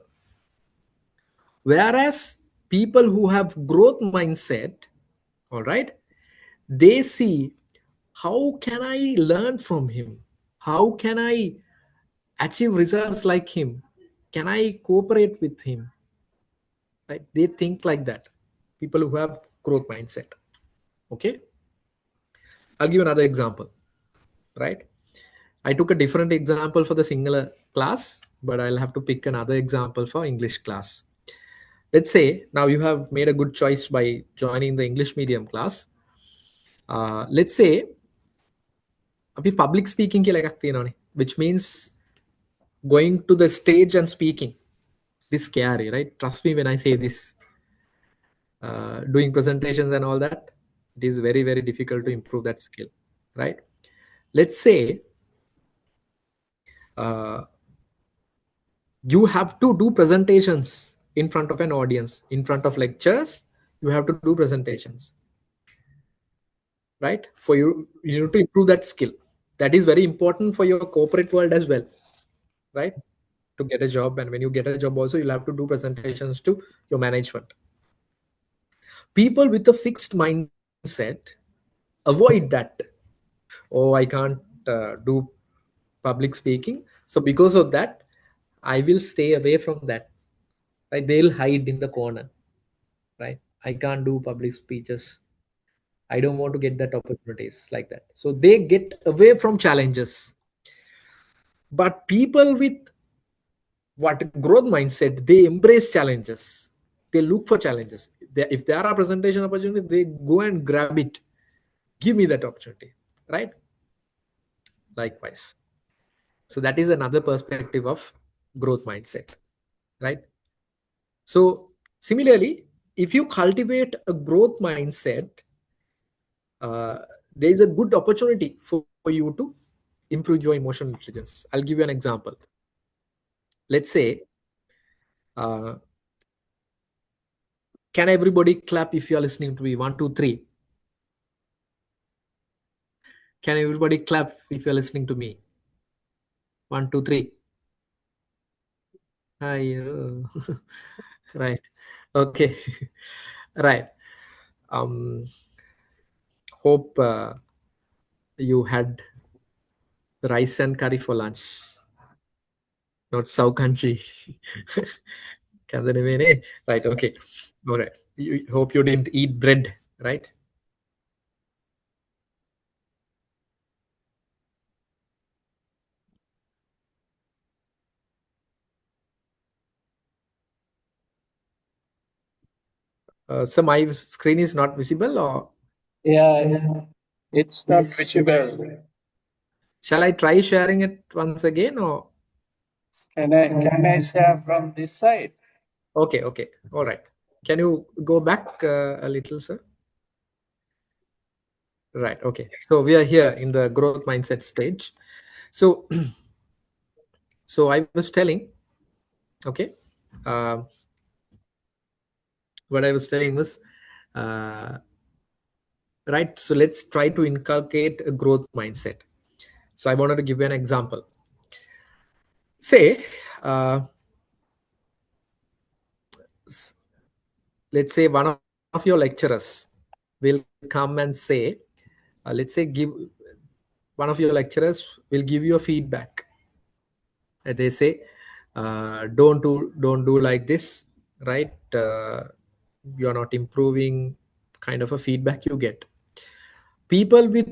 whereas people who have growth mindset, all right, they see, how can I learn from him, how can I achieve results like him, can I cooperate with him, right? They think like that, people who have growth mindset. Okay, I'll give another example, right? I took a different example for the singular class, but I'll have to pick another example for English class. Let's say now you have made a good choice by joining the English medium class. Let's say අපි public speaking කියලා එකක් තියෙනවානේ, which means going to the stage and speaking. This scary, right? Trust me when I say this. Doing presentations and all that, it is very, very difficult to improve that skill, right? Let's say uh, you have to do presentations in front of an audience, in front of lectures. You have to do presentations, right? For you need to improve that skill. That is very important for your corporate world as well, right? to get a job, and when you get a job also you'll have to do presentations to your management. People with a fixed mindset avoid that. Oh, I can't do public speaking, so because of that I will stay away from that. Right, they'll hide in the corner. Right, I can't do public speeches, I don't want to get that opportunities, like that, so they get away from challenges. But people with what growth mindset, they embrace challenges, they look for challenges. If there are presentation opportunities, they go and grab it, give me that opportunity. Right, likewise. So that is another perspective of growth mindset. Right, so similarly, if you cultivate a growth mindset, uh, there is a good opportunity for you to improve your emotional intelligence. I'll give you an example. Let's say, uh, can everybody clap if you are listening to me? One, two, three. Can everybody clap if you are listening to me? One, two, three. Hi. Right. Okay. Right. Um. Hope you had rice and curry for lunch, not saukanji. Right. Okay. All right. Hope you didn't eat bread. Right. So my screen is not visible, or Yeah, it's not visible. shall I try sharing it once again? Or Can I share from this side? okay, okay, all right. Can you go back a little, sir? Right. Okay. So we are here in the growth mindset stage. So, so I was telling, okay, um, what I was telling was, uh, right. So let's try to inculcate a growth mindset. So I wanted to give you an example. Say, s- let's say one of your lecturers will come and say, let's say, give one of your lecturers will give you a feedback. They say, don't do like this, right? You're not improving, kind of a feedback you get. People with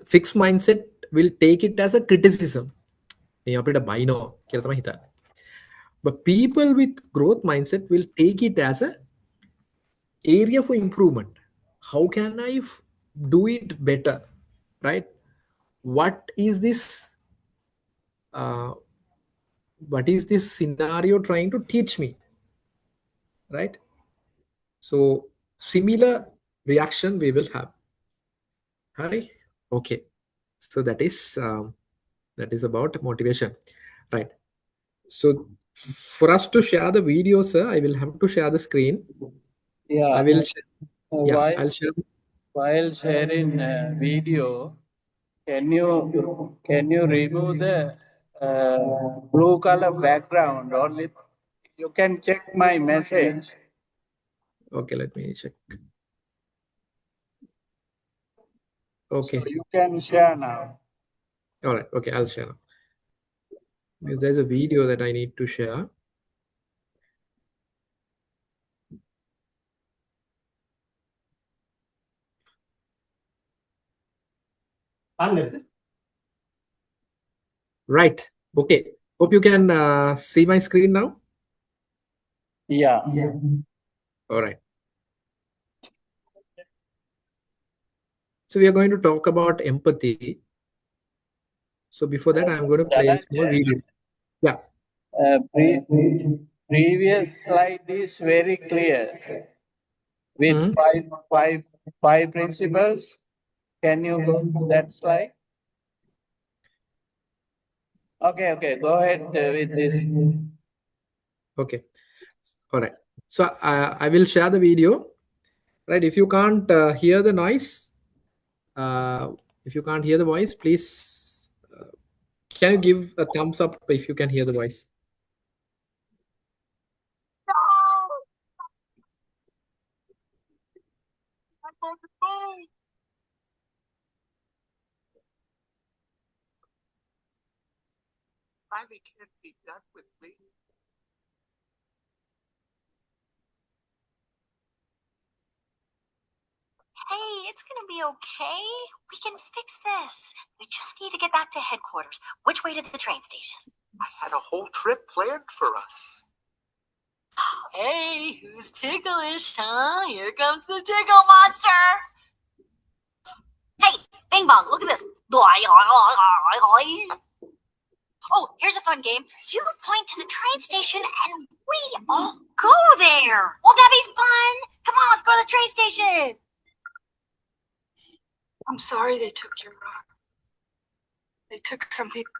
fixed mindset will take it as a criticism. මේ අපිට බයිනෝ කියලා තමයි හිතන්නේ. But people with growth mindset will take it as a area for improvement. How can I do it better? Right, what is this, uh, what is this scenario trying to teach me? Right, so similar reaction we will have. Hi. Okay, so that is about motivation. Right, so for us to share the video, sir, I will have to share the screen. I Yeah, will share, yeah, while I'll share. while sharing video, can you remove the blue color background? Only you can check my message, Okay, let me check. so Okay, you can share now. all right, okay, I'll share. Because there's a video that I need to share. Right. Okay. Hope you can see my screen now. Yeah. All right. So we are going to talk about empathy. So before that, I'm going to play a small Dhananjay, video. Yeah. previous slide is very clear with Mhm. five principles. Can you go to that slide? Okay, okay, go ahead with this. Okay. All right. So I will share the video. Right. If you can't hear the noise, uh, if you can't hear the voice, please, can you give a thumbs up if you can hear the voice? Hey, it's gonna be okay. We can fix this. We just need to get back to headquarters. Which way to the train station? I had a whole trip planned for us. Hey, who's ticklish, huh? Here comes the tickle monster. Hey, Bing Bong, look at this. Oh, here's a fun game. You point to the train station and we all go there. Won't that be fun? Come on, let's go to the train station. I'm sorry they took your rock. They took some people.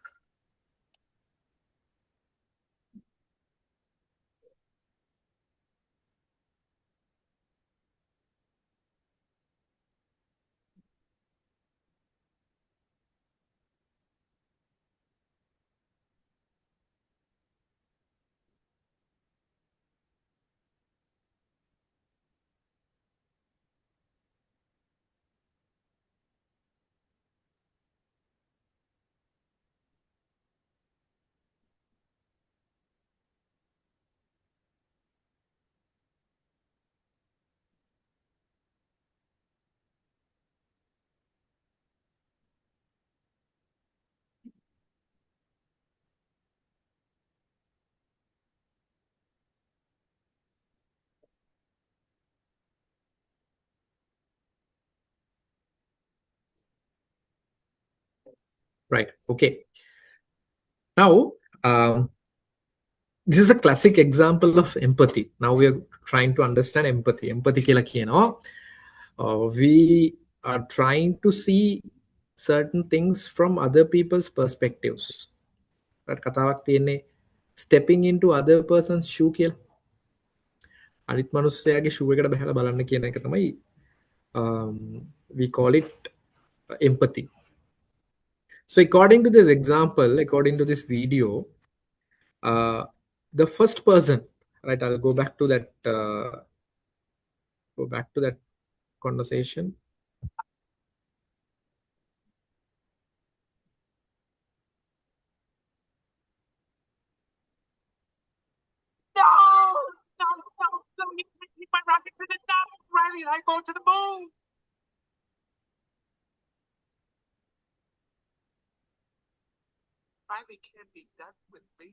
Right. Okay. Now, this is a classic example of empathy. Now we are trying to understand empathy. Empathy කියලා කියනවා. We are trying to see certain things from other people's perspectives. Right? කතාවක් තියෙන්නේ stepping into other person's shoe කියලා. අනිත් මිනිස්සයාගේ shoe එකට බහලා බලන්න කියන එක තමයි we call it empathy. So according to this example, according to this video, uh, the first person, right? I'll go back to that conversation. No, you take my rocket to the top, Riley, and I go to the moon. Riley can't be done with me.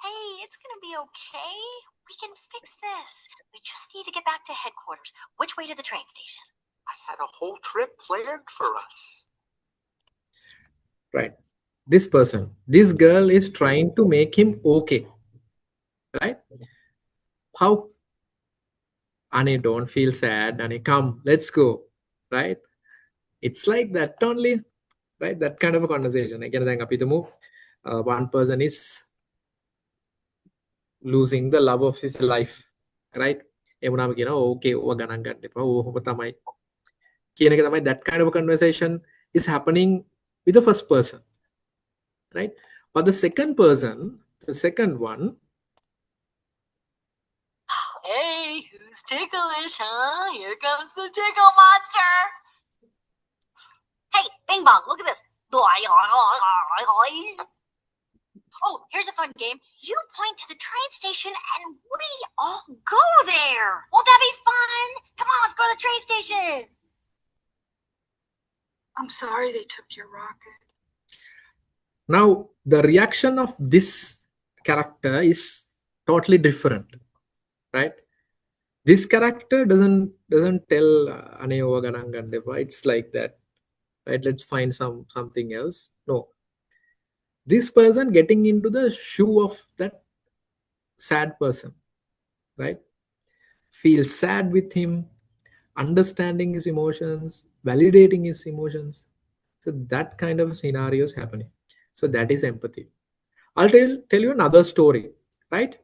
Hey, it's gonna be okay. We can fix this. We just need to get back to headquarters. Which way to the train station? I had a whole trip planned for us. Right. This girl is trying to make him okay. Right? How? Annie, don't feel sad. Annie, come, let's go. Right? It's like that only. Right? That kind of a conversation. Again, one person is losing the love of his life. Right? එමුණම කියනවා ඕකේ ඕව ගණන් ගන්න එපා ඕක තමයි කියන එක තමයි that kind of a conversation is happening with the first person, right? But the second person, the second one, Hey, who's ticklish, huh? Here comes the tickle monster. Hey, Bing Bong, look at this. Oh, here's a fun game. You point to the train station and we all go there. Won't that be fun? Come on, let's go to the train station. I'm sorry they took your rocket. now the reaction of this character is totally different, right? This character doesn't tell "අනේ ඕව ගණන් ගන්න එපා." It's like that, right? Let's find something else. No, this person getting into the shoe of that sad person, right? Feel sad with him, understanding his emotions, validating his emotions. So that kind of scenario is happening. So that is empathy. I'll tell you another story, right?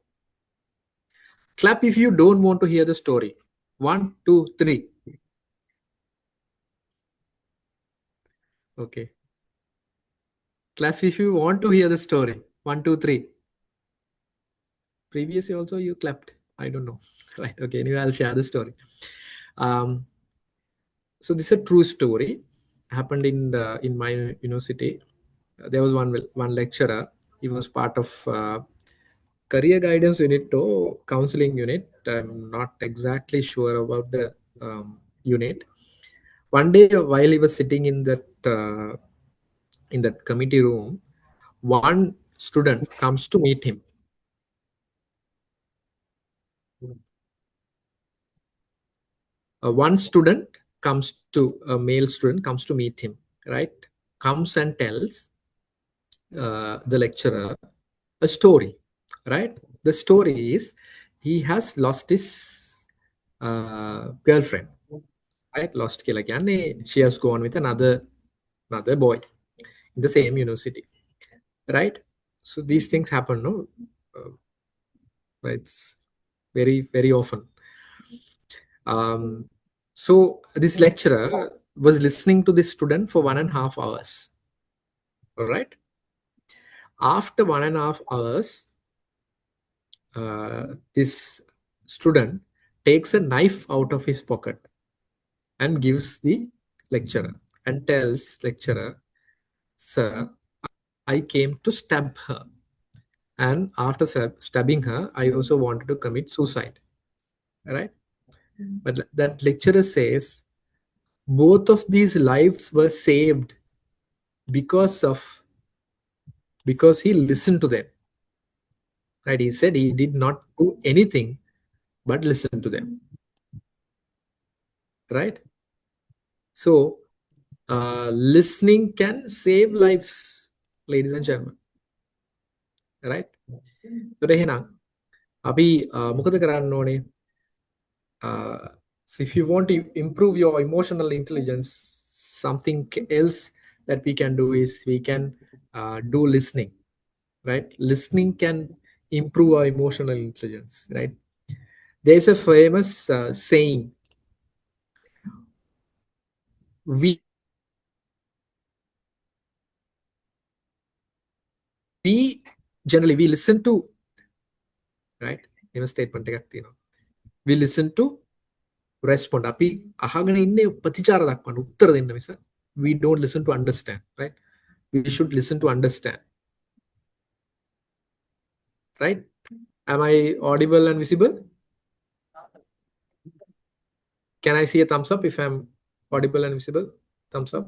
Clap if you don't want to hear the story. One, two, three. Okay. Clap if you want to hear the story. One, two, three. previously also you clapped. I don't know. Right. Okay. Anyway, I'll share the story. Um, so this is a true story. Happened in my university. There was one lecturer. He was part of career guidance unit or counseling unit. I'm not exactly sure about the unit. One day, while he was sitting in that committee room, one student comes to meet him. One student comes to a male student comes to meet him, right? Comes and tells the lecturer a story, right? The story is he has lost his girlfriend, right? Lost killer and she has gone with another boy in the same university, right? So these things happen, no? It's very often. Um, so this lecturer was listening to this student for 1.5 hours. All right. After 1.5 hours, this student takes a knife out of his pocket and gives the lecturer and tells lecturer, "Sir, I came to stab her, and after stabbing her, I also wanted to commit suicide." Right? But that lecturer says both of these lives were saved because of because he listened to them, right? He said he did not do anything but listen to them, right? So listening can save lives, ladies and gentlemen, right? So එහෙනම් අපි මොකද කරන්න ඕනේ? So if you want to improve your emotional intelligence, something else that we can do is we can do listening, right? Listening can improve our emotional intelligence, right? There's a famous saying: we generally we listen to, right? In a statement එකක් තියෙනවා. We listen to respond. අපි අහගෙන ඉන්නේ ප්‍රතිචාර දක්වන්න උත්තර දෙන්න මිස we don't listen to understand, right? We should listen to understand, right? Am I audible and visible? Can I see a thumbs up if I'm audible and visible? Thumbs up.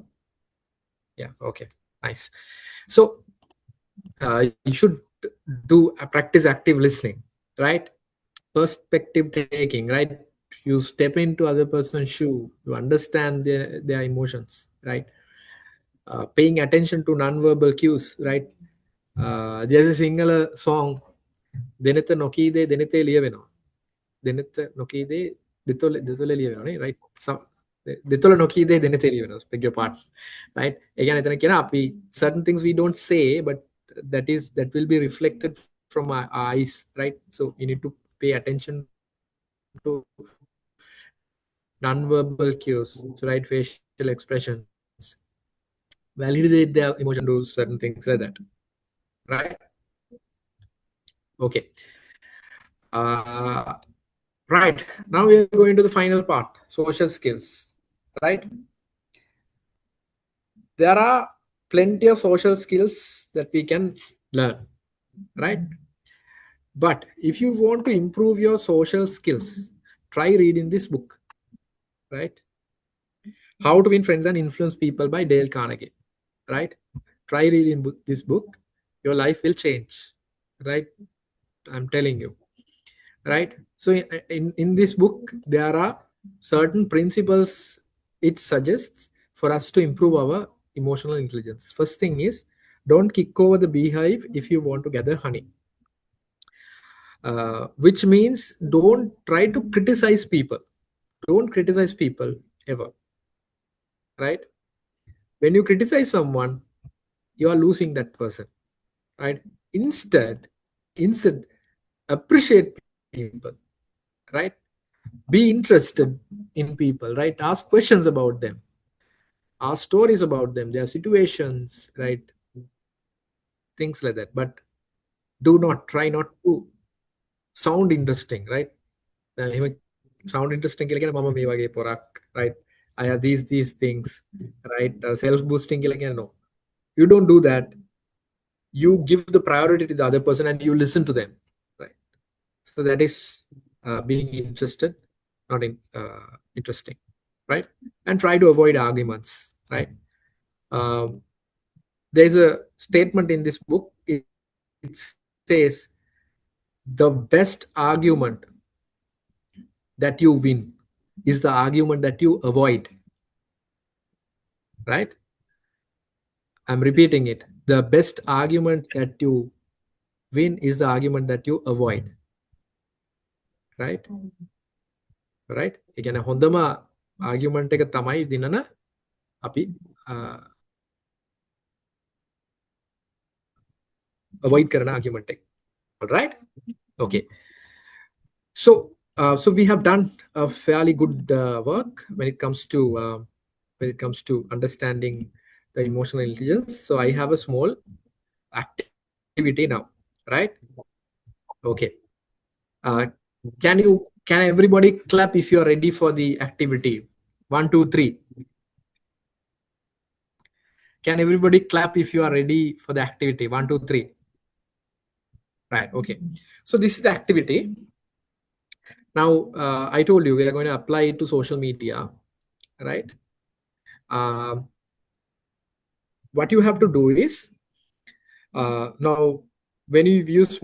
Yeah. Okay. Nice. So you should do practice active listening, right? Perspective taking, right? You step into other person's shoe, you understand their emotions, right? Paying attention to non-verbal cues, right? There's a single song, Denetha Nokide, Denete Lieveno. Denetha Nokide, Detole Lieveno, right? Some Detola Nokide, Denete Lieveno, beg your pardon, right? Again, certain things we don't say, but that will be reflected from our eyes, right? So you need to pay attention to non-verbal cues, right? Facial expressions, validate their emotion, do certain things like that, right? Okay. Uh, right. Now we are going to the final part, social skills, right? There are plenty of social skills that we can learn, right? But if you want to improve your social skills, try reading this book, right? How to Win Friends and Influence People by Dale Carnegie, right? Try reading this book. Your life will change, right? I'm telling you, right? So in this book, there are certain principles it suggests for us to improve our emotional intelligence. First thing is, don't kick over the beehive if you want to gather honey. Which means don't try to criticize people. Don't criticize people ever, right? When you criticize someone, you are losing that person, right? Instead appreciate people, right? Be interested in people, right? Ask questions about them, ask stories about them, their situations, right? Things like that. But do not try not to sound interesting, right? Sound interesting කියලා කියන්නේ මම මේ වගේ පොරක්, right? I have these things, right? Self boosting කියලා කියන්නේ no. You don't do that. You give the priority to the other person and you listen to them, right? So that is being interested, not interesting, right? And try to avoid arguments, right? Um, there's a statement in this book. It says the best argument that you win is the argument that you avoid, right? I'm repeating it. The best argument that you win is the argument that you avoid, right? Right? ඒ කියන්නේ හොඳම argument එක තමයි දිනන අපි avoid කරන argument එක. All right? Okay. So we have done a fairly good work when it comes to understanding the emotional intelligence. So I have a small activity now, right? Okay. Can everybody clap if you are ready for the activity? 1, 2, 3. Can everybody clap if you are ready for the activity? 1, 2, 3. Right. Okay. So this is the activity. Now I told you we are going to apply it to social media, right? What you have to do is now when you use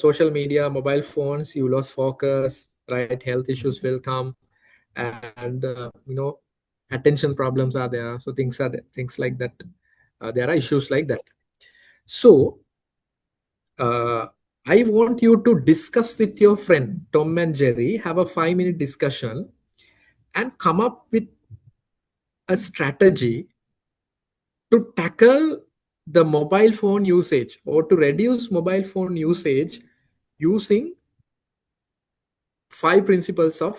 social media, mobile phones, you lose focus, right? Health issues will come, and attention problems are there. So things like that. There are issues like that. So I want you to discuss with your friend Tom and Jerry, have a 5-minute discussion and come up with a strategy to tackle the mobile phone usage or to reduce mobile phone usage using 5 principles of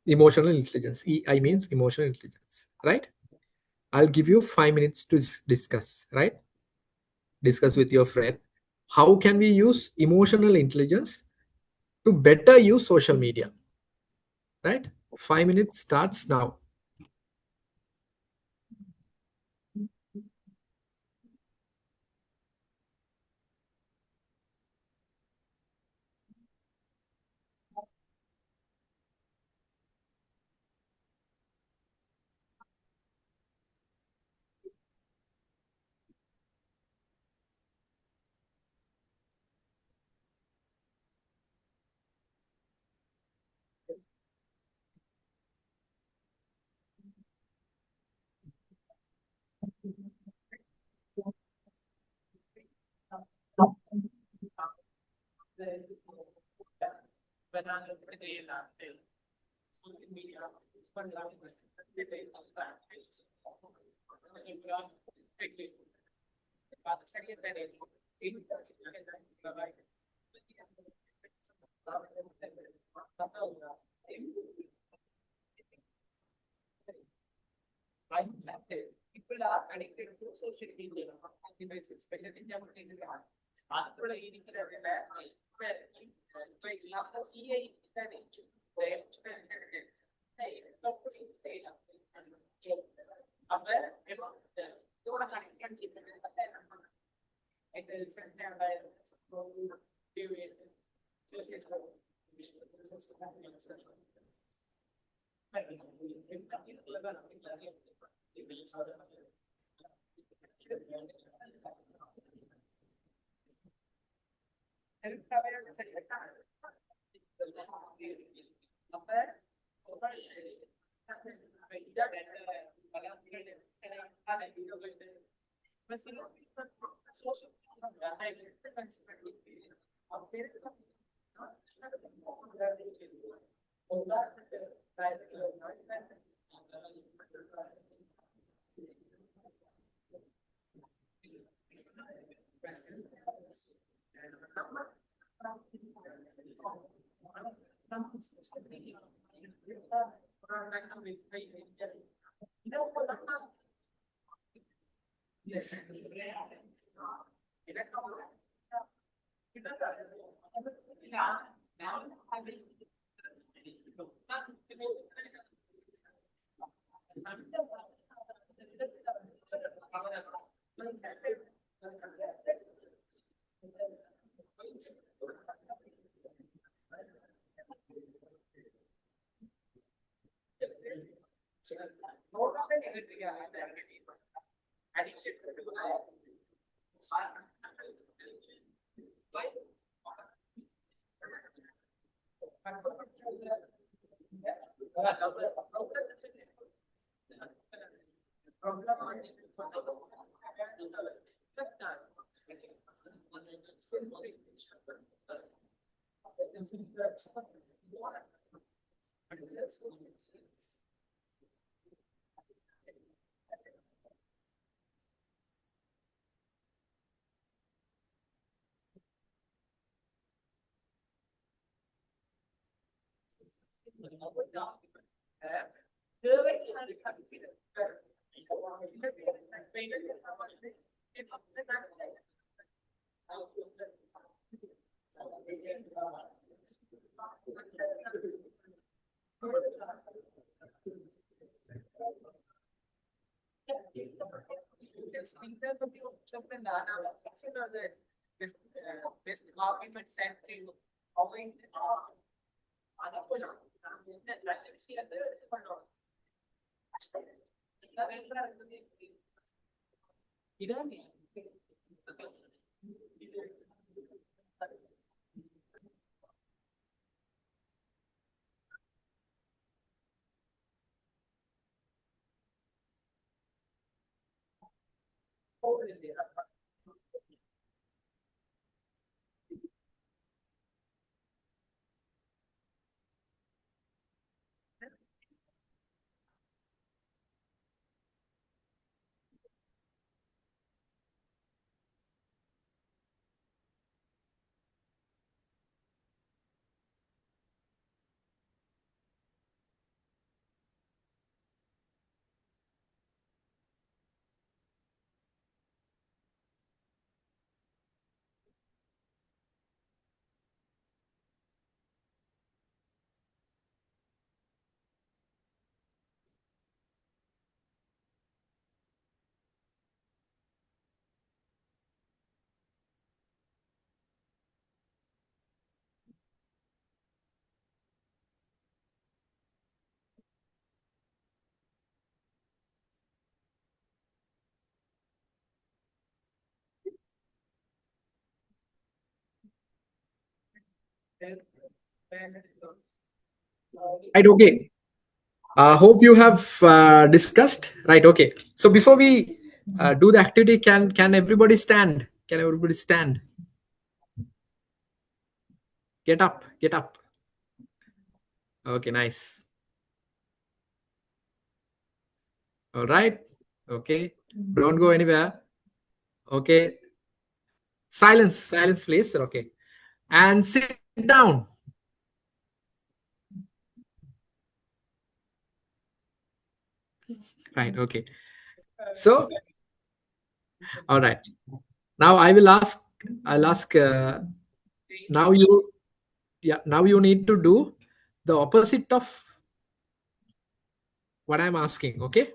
emotional intelligence. EI means emotional intelligence, right? I'll give you 5 minutes to discuss, right? Discuss with your friend. How can we use emotional intelligence to better use social media, right? 5 minutes starts now. People are addicted to social media devices, especially in India. After Right. Okay. Hope you have discussed. Right. Okay. So before we do the activity, can everybody stand? Can everybody stand? Get up. Get up. Okay. Nice. All right. Okay. Don't go anywhere. Okay. Silence. Silence, please. Okay. And sit down. Right. Okay. So, all right. Now I will ask. I'll ask. Now you. Yeah. Now you need to do the opposite of what I'm asking. Okay.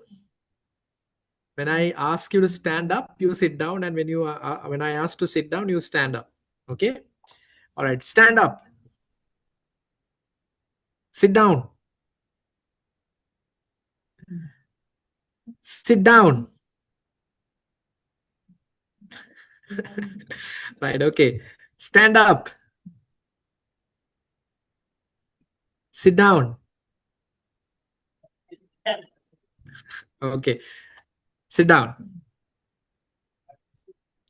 When I ask you to stand up, you sit down, and when I ask to sit down, you stand up. Okay. All right. Stand up. Sit down. Sit down. Right. Okay. Stand up. Sit down. Okay. Sit down.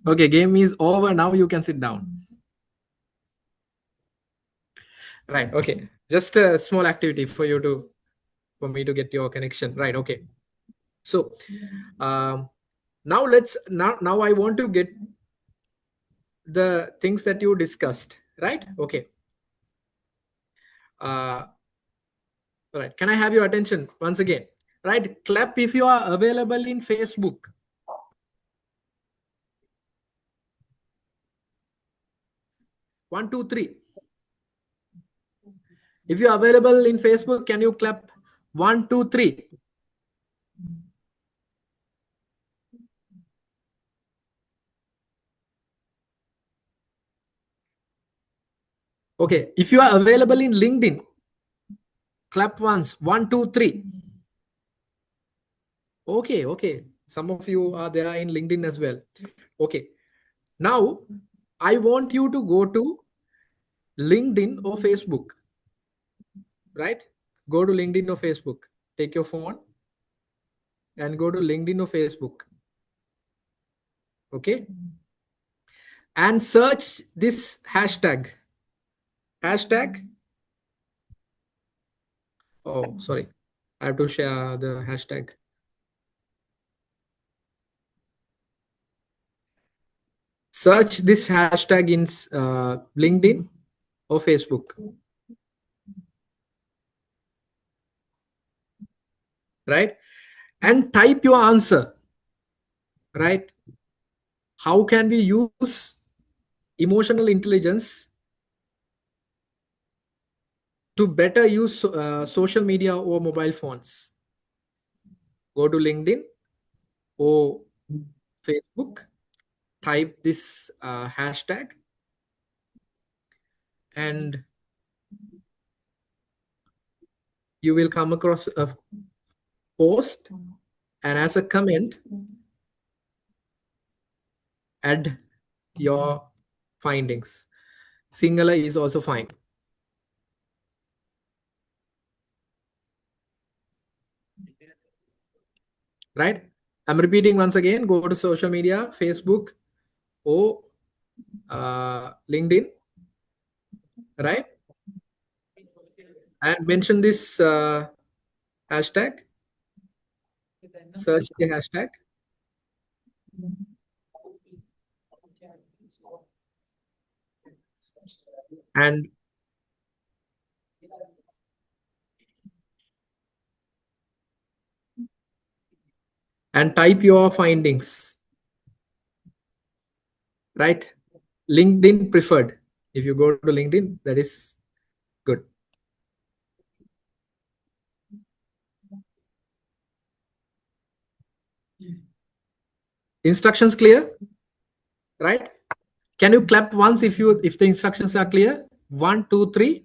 Okay. Game is over. Now you can sit down. Right. Okay. Just a small activity for me to get your connection. Right. Okay. So um, now I want to get the things that you discussed. Right. Okay. Uh, all right. Can I have your attention once again? Right. Clap if you are available in Facebook. 1, 2, 3. If you're available in Facebook, can you clap? 1, 2, 3. Okay. If you are available in LinkedIn, clap once. 1, 2, 3. Okay. Okay. Some of you are there in LinkedIn as well. Okay. Now, I want you to go to LinkedIn or Facebook, right? Go to LinkedIn or Facebook. Take your phone and go to LinkedIn or Facebook. Okay. And search this hashtag. Hashtag. Oh, sorry. I have to share the hashtag. Search this hashtag in LinkedIn or Facebook, right? And type your answer, right? How can we use emotional intelligence to better use social media or mobile phones? Go to LinkedIn or Facebook, type this hashtag, and you will come across a post. And as a comment, add your findings. Singular is also fine, right? I'm repeating once again. Go to social media, Facebook or LinkedIn, right? And mention this hashtag. Search the hashtag and type your findings, right? LinkedIn preferred. If you go to LinkedIn, that is good. Instructions clear, right? Can you clap once if the instructions are clear? 1, 2, 3.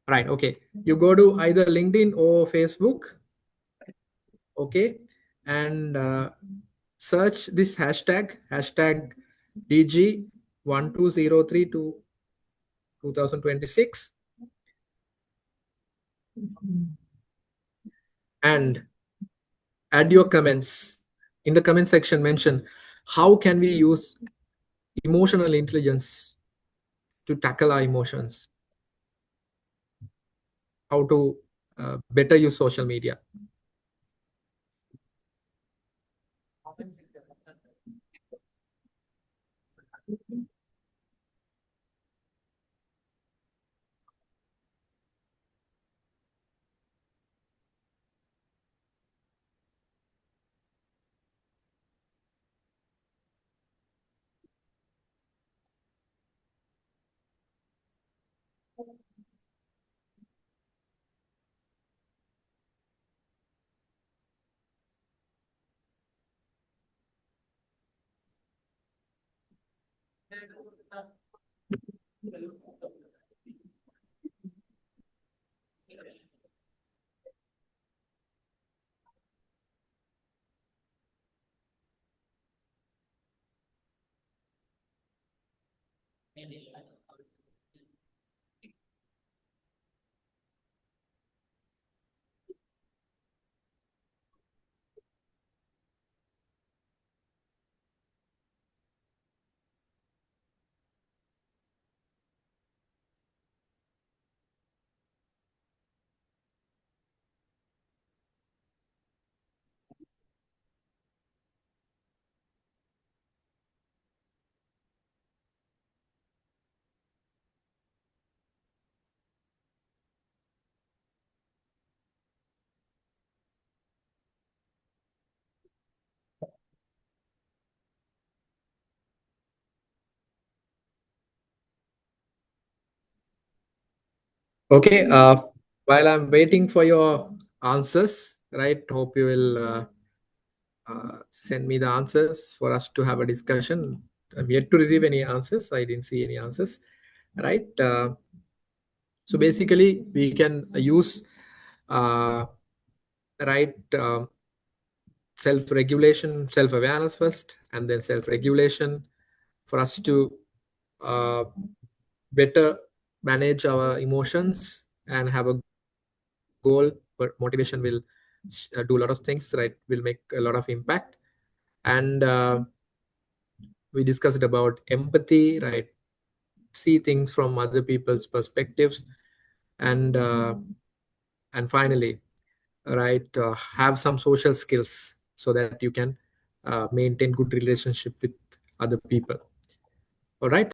Right. Okay. You go to either LinkedIn or Facebook. Okay. And search this hashtag DG1203 to 2026, and add your comments. In the comment section, mention how can we use emotional intelligence to tackle our emotions, how to better use social media. Okay. While I'm waiting for your answers, right? Hope you will send me the answers for us to have a discussion. I'm yet to receive any answers. I didn't see any answers. Right. So basically, we can use right self-regulation, self-awareness first, and then self-regulation for us to uh, better manage our emotions and have a goal. But motivation will do a lot of things, right? Will make a lot of impact. And we discussed about empathy, right? See things from other people's perspectives, and finally, right, have some social skills so that you can maintain good relationship with other people. All right.